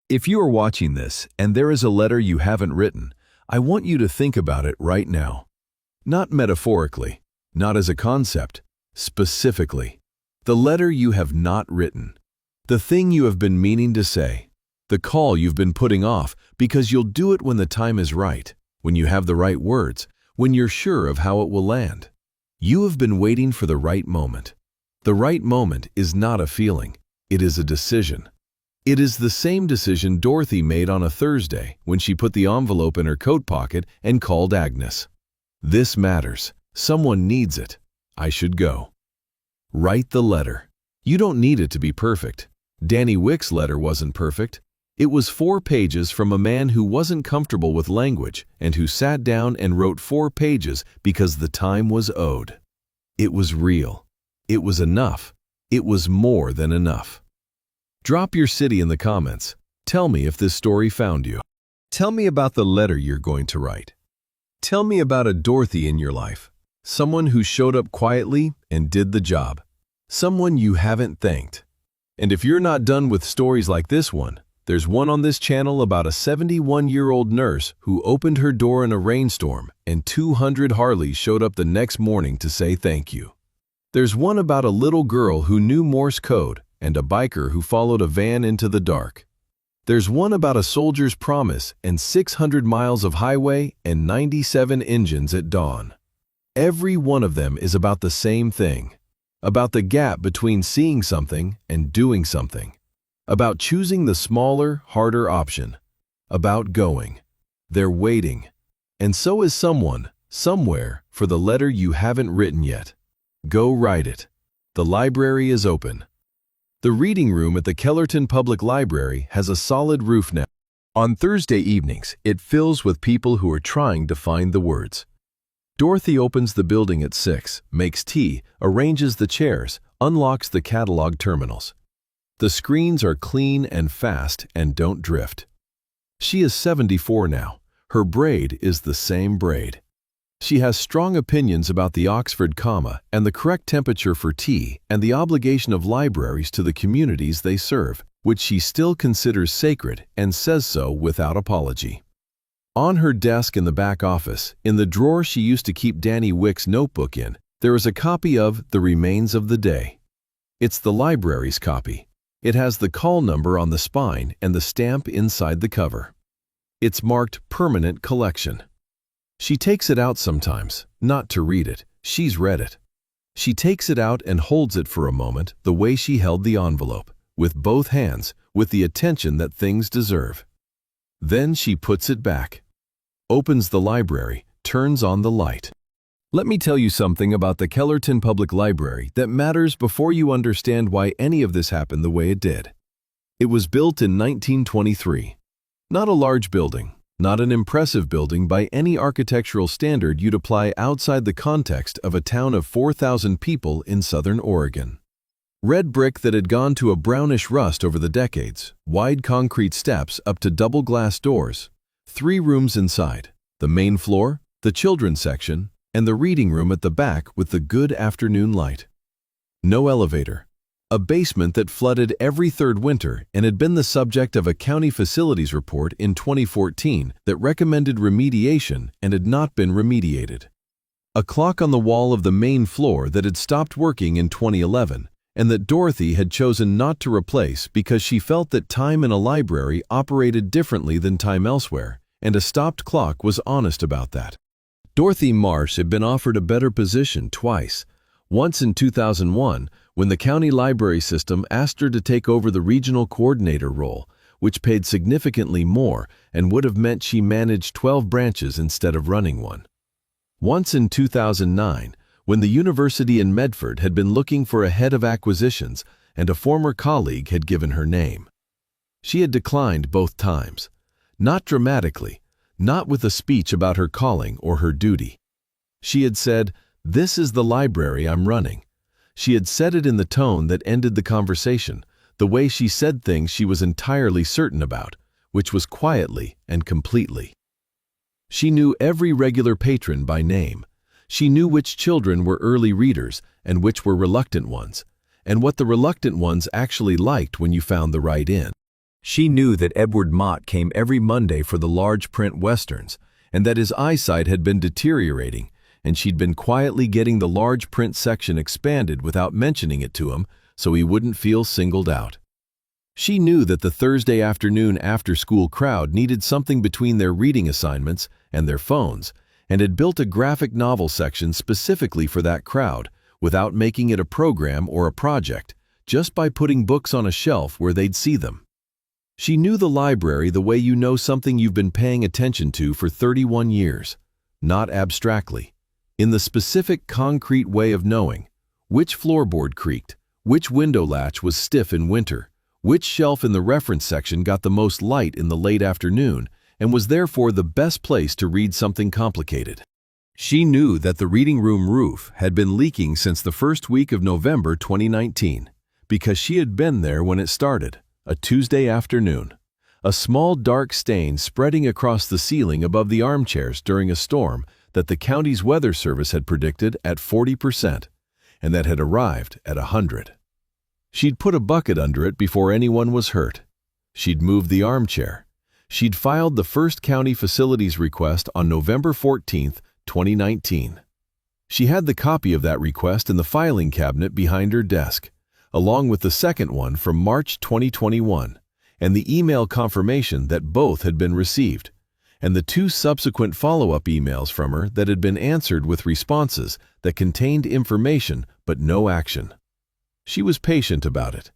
If you are watching this and there is a letter you haven't written, I want you to think about it right now. Not metaphorically, not as a concept, specifically. The letter you have not written. The thing you have been meaning to say. The call you've been putting off because you'll do it when the time is right, when you have the right words, when you're sure of how it will land. You have been waiting for the right moment. The right moment is not a feeling, it is a decision. It is the same decision Dorothy made on a Thursday when she put the envelope in her coat pocket and called Agnes. This matters. Someone needs it. I should go. Write the letter. You don't need it to be perfect. Danny Wick's letter wasn't perfect. It was 4 pages from a man who wasn't comfortable with language and who sat down and wrote 4 pages because the time was owed. It was real. It was enough. It was more than enough. Drop your city in the comments. Tell me if this story found you. Tell me about the letter you're going to write. Tell me about a Dorothy in your life. Someone who showed up quietly and did the job. Someone you haven't thanked. And if you're not done with stories like this one, there's one on this channel about a 71-year-old nurse who opened her door in a rainstorm and 200 Harleys showed up the next morning to say thank you. There's one about a little girl who knew Morse code and a biker who followed a van into the dark. There's one about a soldier's promise and 600 miles of highway and 97 engines at dawn. Every one of them is about the same thing, about the gap between seeing something and doing something, about choosing the smaller, harder option, about going. They're waiting. And so is someone, somewhere, for the letter you haven't written yet. Go write it. The library is open. The reading room at the Kellerton Public Library has a solid roof now. On Thursday evenings, it fills with people who are trying to find the words. Dorothy opens the building at 6, makes tea, arranges the chairs, unlocks the catalog terminals. The screens are clean and fast and don't drift. She is 74 now. Her braid is the same braid. She has strong opinions about the Oxford comma and the correct temperature for tea and the obligation of libraries to the communities they serve, which she still considers sacred and says so without apology. On her desk in the back office, in the drawer she used to keep Danny Wick's notebook in, there is a copy of The Remains of the Day. It's the library's copy. It has the call number on the spine and the stamp inside the cover. It's marked Permanent Collection. She takes it out sometimes, not to read it. She's read it. She takes it out and holds it for a moment the way she held the envelope, with both hands, with the attention that things deserve. Then she puts it back, opens the library, turns on the light. Let me tell you something about the Kellerton Public Library that matters before you understand why any of this happened the way it did. It was built in 1923. Not a large building, not an impressive building by any architectural standard you'd apply outside the context of a town of 4,000 people in southern Oregon. Red brick that had gone to a brownish rust over the decades, wide concrete steps up to double glass doors, 3 rooms inside, the main floor, the children's section, and the reading room at the back with the good afternoon light. No elevator. A basement that flooded every 3rd winter and had been the subject of a county facilities report in 2014 that recommended remediation and had not been remediated. A clock on the wall of the main floor that had stopped working in 2011, and that Dorothy had chosen not to replace because she felt that time in a library operated differently than time elsewhere, and a stopped clock was honest about that. Dorothy Marsh had been offered a better position twice. Once in 2001, when the county library system asked her to take over the regional coordinator role, which paid significantly more and would have meant she managed 12 branches instead of running one. Once in 2009, when the university in Medford had been looking for a head of acquisitions and a former colleague had given her name. She had declined both times. Not dramatically, not with a speech about her calling or her duty. She had said, "This is the library I'm running." She had said it in the tone that ended the conversation, the way she said things she was entirely certain about, which was quietly and completely. She knew every regular patron by name. She knew which children were early readers and which were reluctant ones, and what the reluctant ones actually liked when you found the right in. She knew that Edward Mott came every Monday for the large print westerns, and that his eyesight had been deteriorating, and she'd been quietly getting the large print section expanded without mentioning it to him so he wouldn't feel singled out. She knew that the Thursday afternoon after-school crowd needed something between their reading assignments and their phones, and had built a graphic novel section specifically for that crowd without making it a program or a project, just by putting books on a shelf where they'd see them. She knew the library the way you know something you've been paying attention to for 31 years, not abstractly, in the specific concrete way of knowing which floorboard creaked, which window latch was stiff in winter, which shelf in the reference section got the most light in the late afternoon and was therefore the best place to read something complicated. She knew that the reading room roof had been leaking since the first week of November 2019, because she had been there when it started, a Tuesday afternoon. A small dark stain spreading across the ceiling above the armchairs during a storm that the county's weather service had predicted at 40%, and that had arrived at 100. She'd put a bucket under it before anyone was hurt. She'd moved the armchair. She'd filed the first county facilities request on November 14, 2019. She had the copy of that request in the filing cabinet behind her desk, along with the second one from March 2021, and the email confirmation that both had been received, and the two subsequent follow-up emails from her that had been answered with responses that contained information but no action. She was patient about it.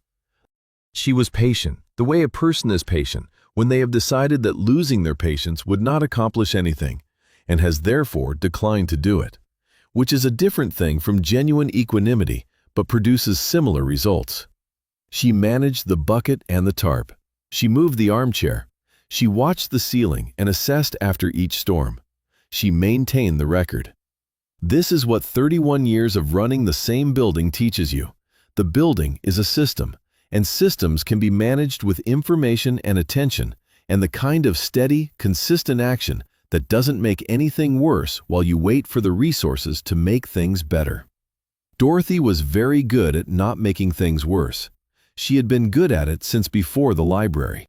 She was patient, the way a person is patient when they have decided that losing their patience would not accomplish anything, and has therefore declined to do it, which is a different thing from genuine equanimity, but produces similar results. She managed the bucket and the tarp. She moved the armchair. She watched the ceiling and assessed after each storm. She maintained the record. This is what 31 years of running the same building teaches you. The building is a system, and systems can be managed with information and attention, and the kind of steady, consistent action that doesn't make anything worse while you wait for the resources to make things better. Dorothy was very good at not making things worse. She had been good at it since before the library.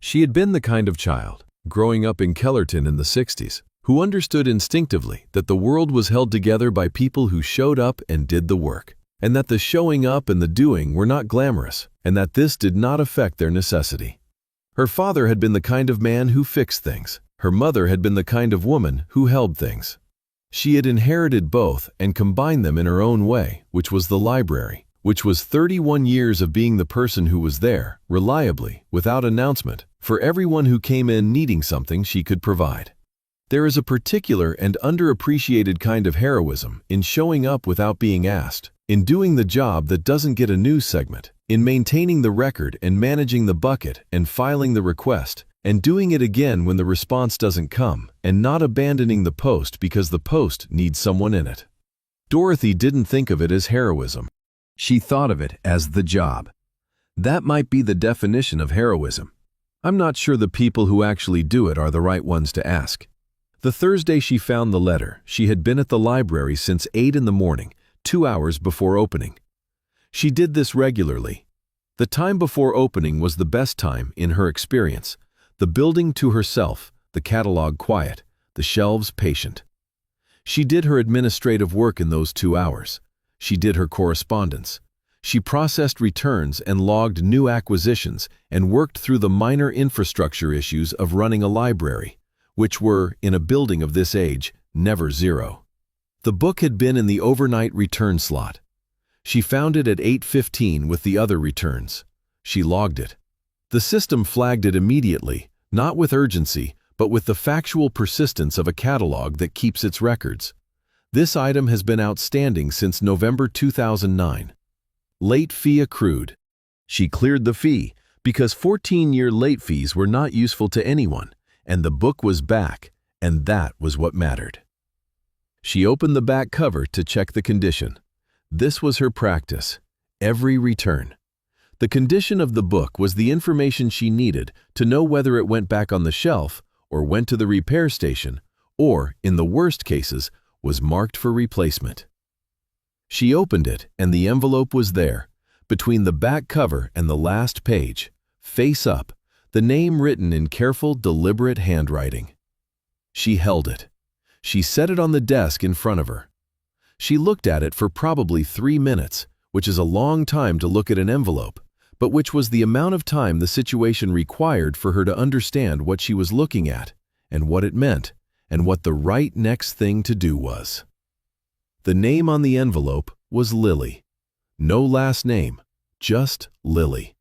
She had been the kind of child, growing up in Kellerton in the 60s, who understood instinctively that the world was held together by people who showed up and did the work, and that the showing up and the doing were not glamorous, and that this did not affect their necessity. Her father had been the kind of man who fixed things. Her mother had been the kind of woman who held things. She had inherited both and combined them in her own way, which was the library, which was 31 years of being the person who was there, reliably, without announcement, for everyone who came in needing something she could provide. There is a particular and underappreciated kind of heroism in showing up without being asked, in doing the job that doesn't get a news segment, in maintaining the record and managing the bucket and filing the request, and doing it again when the response doesn't come, and not abandoning the post because the post needs someone in it. Dorothy didn't think of it as heroism. She thought of it as the job. That might be the definition of heroism. I'm not sure the people who actually do it are the right ones to ask. The Thursday she found the letter, she had been at the library since 8 in the morning, 2 hours before opening. She did this regularly. The time before opening was the best time, in her experience. The building to herself, the catalog quiet, the shelves patient. She did her administrative work in those 2 hours. She did her correspondence. She processed returns and logged new acquisitions and worked through the minor infrastructure issues of running a library, which were, in a building of this age, never zero. The book had been in the overnight return slot. She found it at 8:15 with the other returns. She logged it. The system flagged it immediately, not with urgency, but with the factual persistence of a catalog that keeps its records. This item has been outstanding since November 2009. Late fee accrued. She cleared the fee because 14-year late fees were not useful to anyone, and the book was back, and that was what mattered. She opened the back cover to check the condition. This was her practice, every return. The condition of the book was the information she needed to know whether it went back on the shelf or went to the repair station, or, in the worst cases, was marked for replacement. She opened it, and the envelope was there, between the back cover and the last page, face up, the name written in careful, deliberate handwriting. She held it. She set it on the desk in front of her. She looked at it for probably 3 minutes, which is a long time to look at an envelope, but which was the amount of time the situation required for her to understand what she was looking at, and what it meant, and what the right next thing to do was. The name on the envelope was Lily. No last name, just Lily.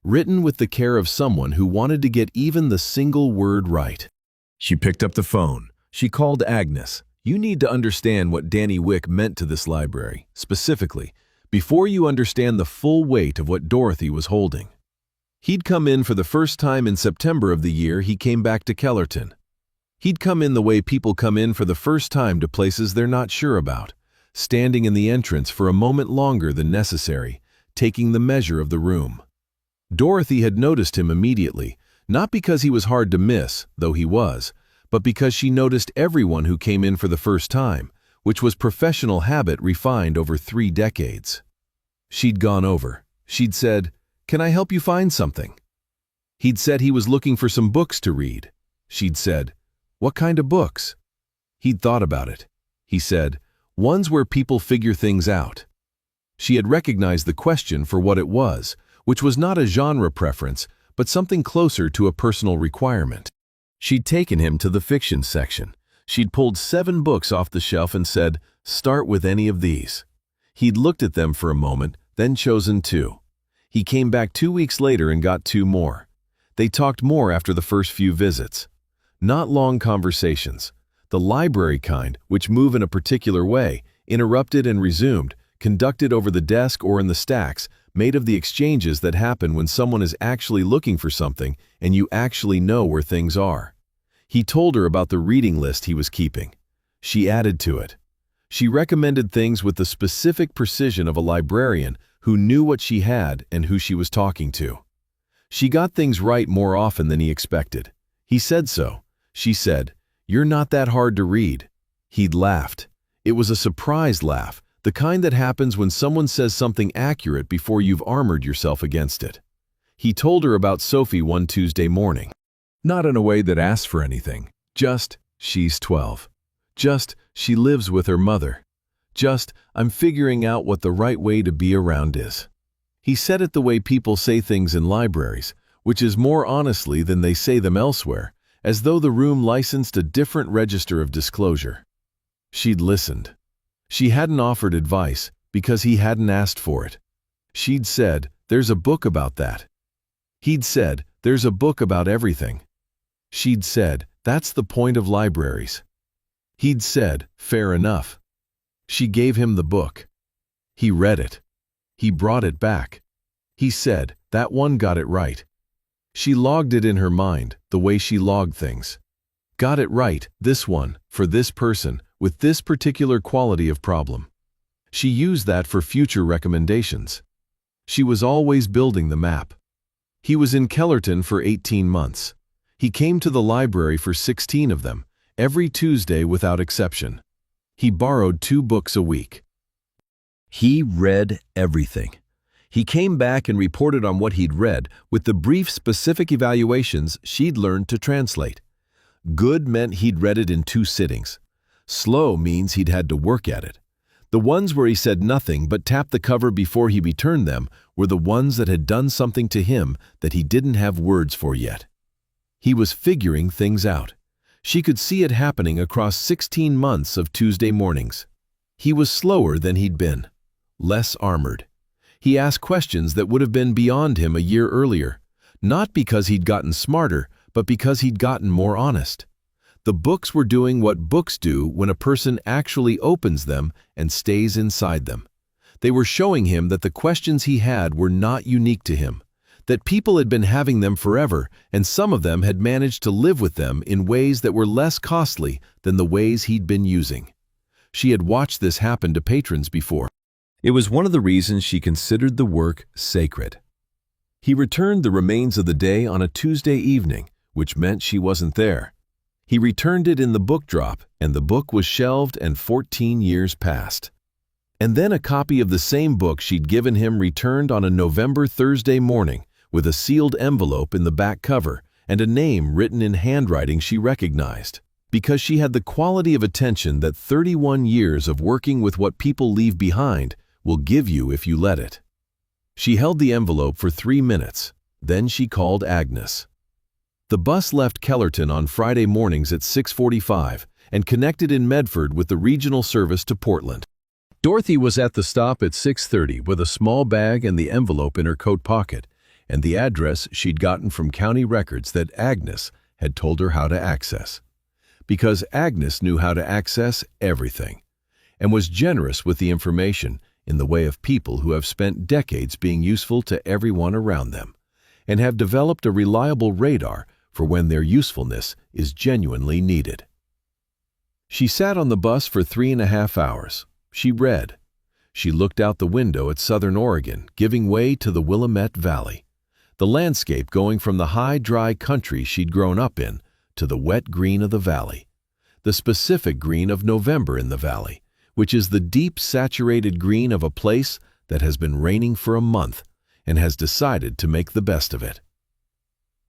Written with the care of someone who wanted to get even the single word right. She picked up the phone. She called Agnes. You need to understand what Danny Wick meant to this library, specifically, before you understand the full weight of what Dorothy was holding. He'd come in for the first time in September of the year he came back to Kellerton. He'd come in the way people come in for the first time to places they're not sure about, standing in the entrance for a moment longer than necessary, taking the measure of the room. Dorothy had noticed him immediately, not because he was hard to miss, though he was, but because she noticed everyone who came in for the first time, which was professional habit refined over 3 decades. She'd gone over. She'd said, "Can I help you find something?" He'd said he was looking for some books to read. She'd said, "What kind of books?" He'd thought about it. He said, "Ones where people figure things out." She had recognized the question for what it was, which was not a genre preference, but something closer to a personal requirement. She'd taken him to the fiction section. She'd pulled 7 books off the shelf and said, "Start with any of these." He'd looked at them for a moment, then chosen 2. He came back 2 weeks later and got 2 more. They talked more after the first few visits. Not long conversations. The library kind, which move in a particular way, interrupted and resumed, conducted over the desk or in the stacks, made of the exchanges that happen when someone is actually looking for something and you actually know where things are. He told her about the reading list he was keeping. She added to it. She recommended things with the specific precision of a librarian who knew what she had and who she was talking to. She got things right more often than he expected. He said so. She said, "You're not that hard to read." He'd laughed. It was a surprised laugh, the kind that happens when someone says something accurate before you've armored yourself against it. He told her about Sophie one Tuesday morning. Not in a way that asked for anything. Just, she's 12. Just, she lives with her mother. Just, I'm figuring out what the right way to be around is. He said it the way people say things in libraries, which is more honestly than they say them elsewhere, as though the room licensed a different register of disclosure. She'd listened. She hadn't offered advice because he hadn't asked for it. She'd said, "There's a book about that." He'd said, "There's a book about everything." She'd said, "That's the point of libraries." He'd said, "Fair enough." She gave him the book. He read it. He brought it back. He said, "That one got it right." She logged it in her mind, the way she logged things. Got it right, this one, for this person, with this particular quality of problem. She used that for future recommendations. She was always building the map. He was in Kellerton for 18 months. He came to the library for 16 of them, every Tuesday without exception. He borrowed 2 books a week. He read everything. He came back and reported on what he'd read with the brief specific evaluations she'd learned to translate. Good meant he'd read it in 2 sittings. Slow means he'd had to work at it. The ones where he said nothing but tapped the cover before he returned them were the ones that had done something to him that he didn't have words for yet. He was figuring things out. She could see it happening across 16 months of Tuesday mornings. He was slower than he'd been, less armored. He asked questions that would have been beyond him a year earlier, not because he'd gotten smarter, but because he'd gotten more honest. The books were doing what books do when a person actually opens them and stays inside them. They were showing him that the questions he had were not unique to him, that people had been having them forever, and some of them had managed to live with them in ways that were less costly than the ways he'd been using. She had watched this happen to patrons before. It was one of the reasons she considered the work sacred. He returned the remains of the day on a Tuesday evening, which meant she wasn't there. He returned it in the book drop, and the book was shelved and 14 years passed. And then a copy of the same book she'd given him returned on a November Thursday morning with a sealed envelope in the back cover and a name written in handwriting she recognized, because she had the quality of attention that 31 years of working with what people leave behind will give you if you let it. She held the envelope for 3 minutes, then she called Agnes. The bus left Kellerton on Friday mornings at 6:45 and connected in Medford with the regional service to Portland. Dorothy was at the stop at 6:30 with a small bag and the envelope in her coat pocket, and the address she'd gotten from county records that Agnes had told her how to access. Because Agnes knew how to access everything, and was generous with the information in the way of people who have spent decades being useful to everyone around them, and have developed a reliable radar for when their usefulness is genuinely needed. She sat on the bus for 3.5 hours. She read. She looked out the window at southern Oregon, giving way to the Willamette Valley, the landscape going from the high, dry country she'd grown up in to the wet green of the valley, the specific green of November in the valley, which is the deep, saturated green of a place that has been raining for a month and has decided to make the best of it.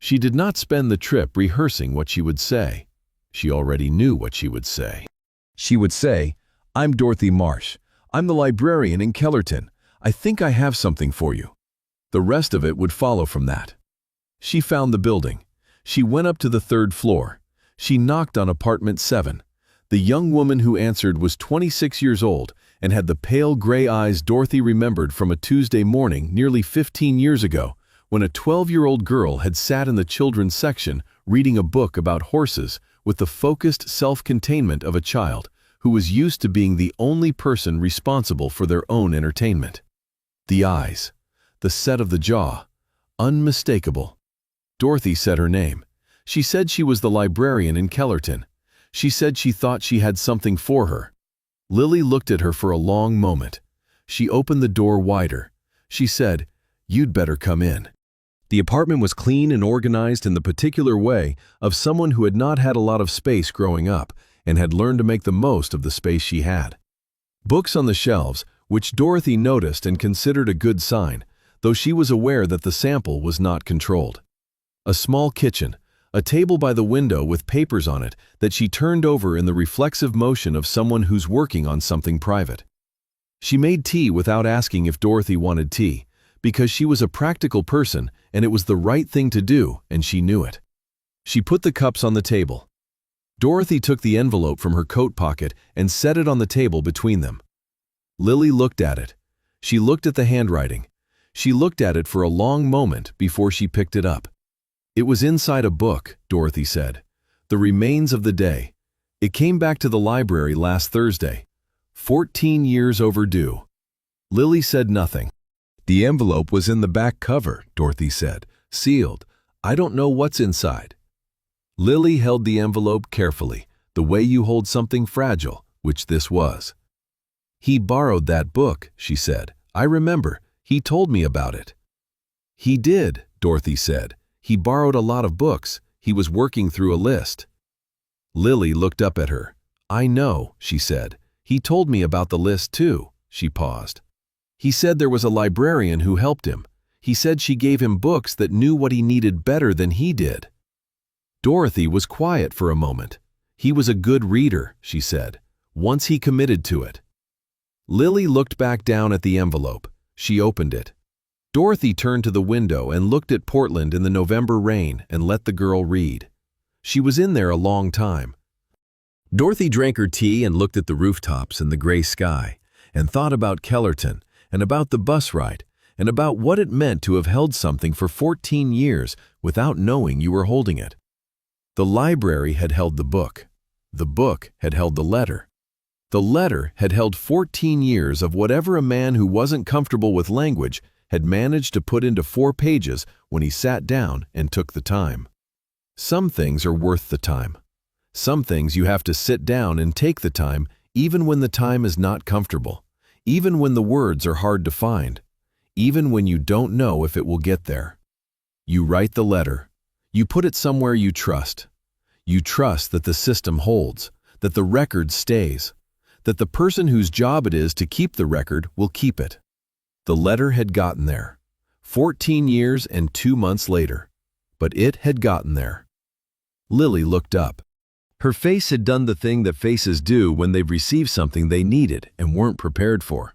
She did not spend the trip rehearsing what she would say. She already knew what she would say. She would say, "I'm Dorothy Marsh. I'm the librarian in Kellerton. I think I have something for you." The rest of it would follow from that. She found the building. She went up to the 3rd floor. She knocked on apartment 7. The young woman who answered was 26 years old and had the pale gray eyes Dorothy remembered from a Tuesday morning nearly 15 years ago, when a 12-year-old girl had sat in the children's section reading a book about horses with the focused self-containment of a child who was used to being the only person responsible for their own entertainment. The eyes, the set of the jaw, unmistakable. Dorothy said her name. She said she was the librarian in Kellerton. She said she thought she had something for her. Lily looked at her for a long moment. She opened the door wider. She said, "You'd better come in." The apartment was clean and organized in the particular way of someone who had not had a lot of space growing up and had learned to make the most of the space she had. Books on the shelves, which Dorothy noticed and considered a good sign, though she was aware that the sample was not controlled. A small kitchen, a table by the window with papers on it that she turned over in the reflexive motion of someone who's working on something private. She made tea without asking if Dorothy wanted tea, because she was a practical person and it was the right thing to do, and she knew it. She put the cups on the table. Dorothy took the envelope from her coat pocket and set it on the table between them. Lily looked at it. She looked at the handwriting. She looked at it for a long moment before she picked it up. It was inside a book, Dorothy said. The Remains of the Day. It came back to the library last Thursday. 14 years overdue. Lily said nothing. The envelope was in the back cover, Dorothy said, sealed. I don't know what's inside. Lily held the envelope carefully, the way you hold something fragile, which this was. He borrowed that book, she said. I remember. He told me about it. He did, Dorothy said. He borrowed a lot of books. He was working through a list. Lily looked up at her. I know, she said. He told me about the list too. She paused. He said there was a librarian who helped him. He said she gave him books that knew what he needed better than he did. Dorothy was quiet for a moment. He was a good reader, she said. once he committed to it. Lily looked back down at the envelope. She opened it. Dorothy turned to the window and looked at Portland in the November rain and let the girl read. She was in there a long time. Dorothy drank her tea and looked at the rooftops and the gray sky, and thought about Kellerton, and about the bus ride, and about what it meant to have held something for 14 years without knowing you were holding it. The library had held the book. The book had held the letter. The letter had held 14 years of whatever a man who wasn't comfortable with language had managed to put into 4 pages when he sat down and took the time. Some things are worth the time. Some things you have to sit down and take the time even when the time is not comfortable, even when the words are hard to find, even when you don't know if it will get there. You write the letter. You put it somewhere you trust. You trust that the system holds, that the record stays, that the person whose job it is to keep the record will keep it. The letter had gotten there, 14 years and 2 months later, but it had gotten there. Lily looked up. Her face had done the thing that faces do when they've received something they needed and weren't prepared for.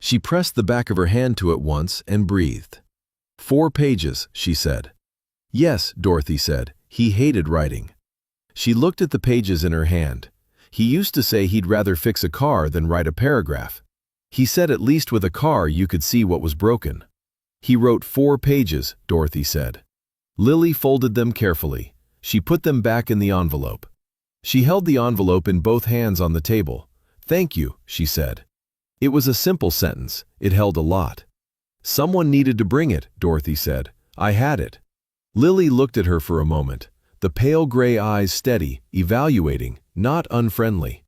She pressed the back of her hand to it once and breathed. 4 pages, she said. Yes, Dorothy said. He hated writing. She looked at the pages in her hand. He used to say he'd rather fix a car than write a paragraph. He said at least with a car you could see what was broken. He wrote 4 pages, Dorothy said. Lily folded them carefully. She put them back in the envelope. She held the envelope in both hands on the table. Thank you, she said. It was a simple sentence. It held a lot. Someone needed to bring it, Dorothy said. I had it. Lily looked at her for a moment, the pale gray eyes steady, evaluating, not unfriendly.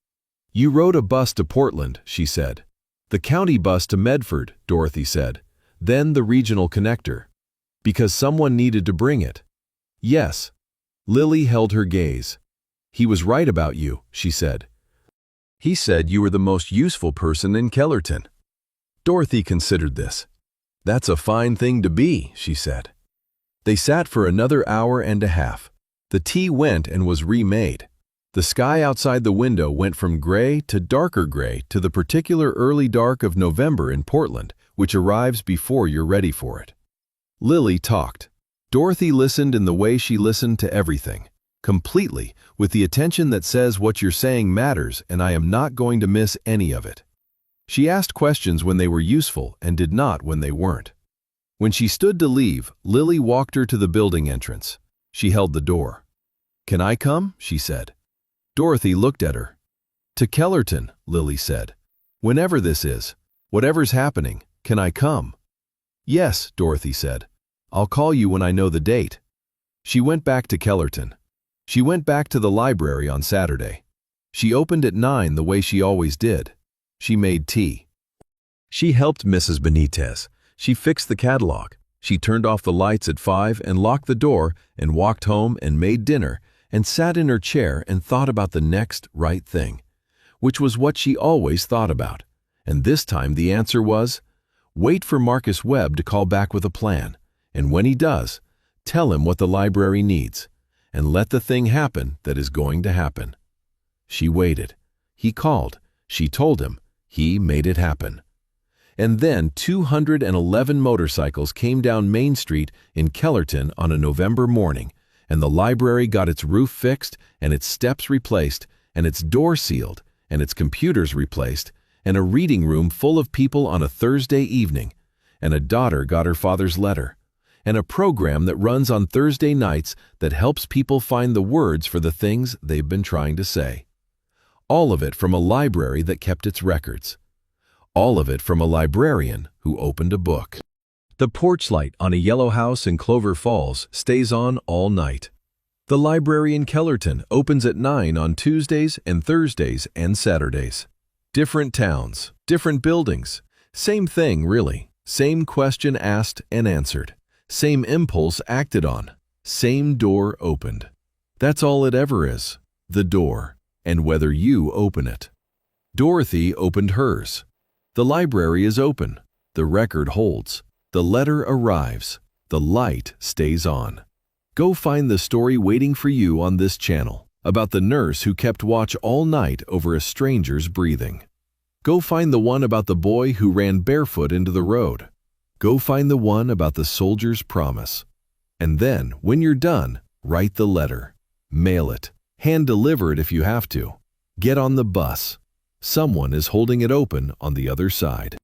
You rode a bus to Portland, she said. The county bus to Medford, Dorothy said. Then the regional connector. Because someone needed to bring it. Yes. Lily held her gaze. He was right about you, she said. He said you were the most useful person in Kellerton. Dorothy considered this. That's a fine thing to be, she said. They sat for another hour and a half. The tea went and was remade. The sky outside the window went from gray to darker gray to the particular early dark of November in Portland, which arrives before you're ready for it. Lily talked. Dorothy listened in the way she listened to everything, completely, with the attention that says what you're saying matters and I am not going to miss any of it. She asked questions when they were useful and did not when they weren't. When she stood to leave, Lily walked her to the building entrance. She held the door. Can I come? She said. Dorothy looked at her. To Kellerton, Lily said. Whenever this is, whatever's happening, can I come? Yes, Dorothy said. I'll call you when I know the date. She went back to Kellerton. She went back to the library on Saturday. She opened at 9 the way she always did. She made tea. She helped Mrs. Benitez. She fixed the catalog. She turned off the lights at 5 and locked the door and walked home and made dinner and sat in her chair and thought about the next right thing, which was what she always thought about. And this time the answer was, wait for Marcus Webb to call back with a plan, and when he does, tell him what the library needs, and let the thing happen that is going to happen. She waited. He called. She told him. He made it happen. And then 211 motorcycles came down Main Street in Kellerton on a November morning, and the library got its roof fixed, and its steps replaced, and its door sealed, and its computers replaced, and a reading room full of people on a Thursday evening, and a daughter got her father's letter, and a program that runs on Thursday nights that helps people find the words for the things they've been trying to say. All of it from a library that kept its records. All of it from a librarian who opened a book. The porch light on a yellow house in Clover Falls stays on all night. The library in Kellerton opens at 9 on Tuesdays and Thursdays and Saturdays. Different towns, different buildings. Same thing, really. Same question asked and answered. Same impulse acted on. Same door opened. That's all it ever is, the door, and whether you open it. Dorothy opened hers. The library is open. The record holds. The letter arrives. The light stays on. Go find the story waiting for you on this channel. about the nurse who kept watch all night over a stranger's breathing. Go find the one about the boy who ran barefoot into the road. Go find the one about the soldier's promise. And then, when you're done, write the letter. Mail it. Hand deliver it if you have to. Get on the bus. Someone is holding it open on the other side.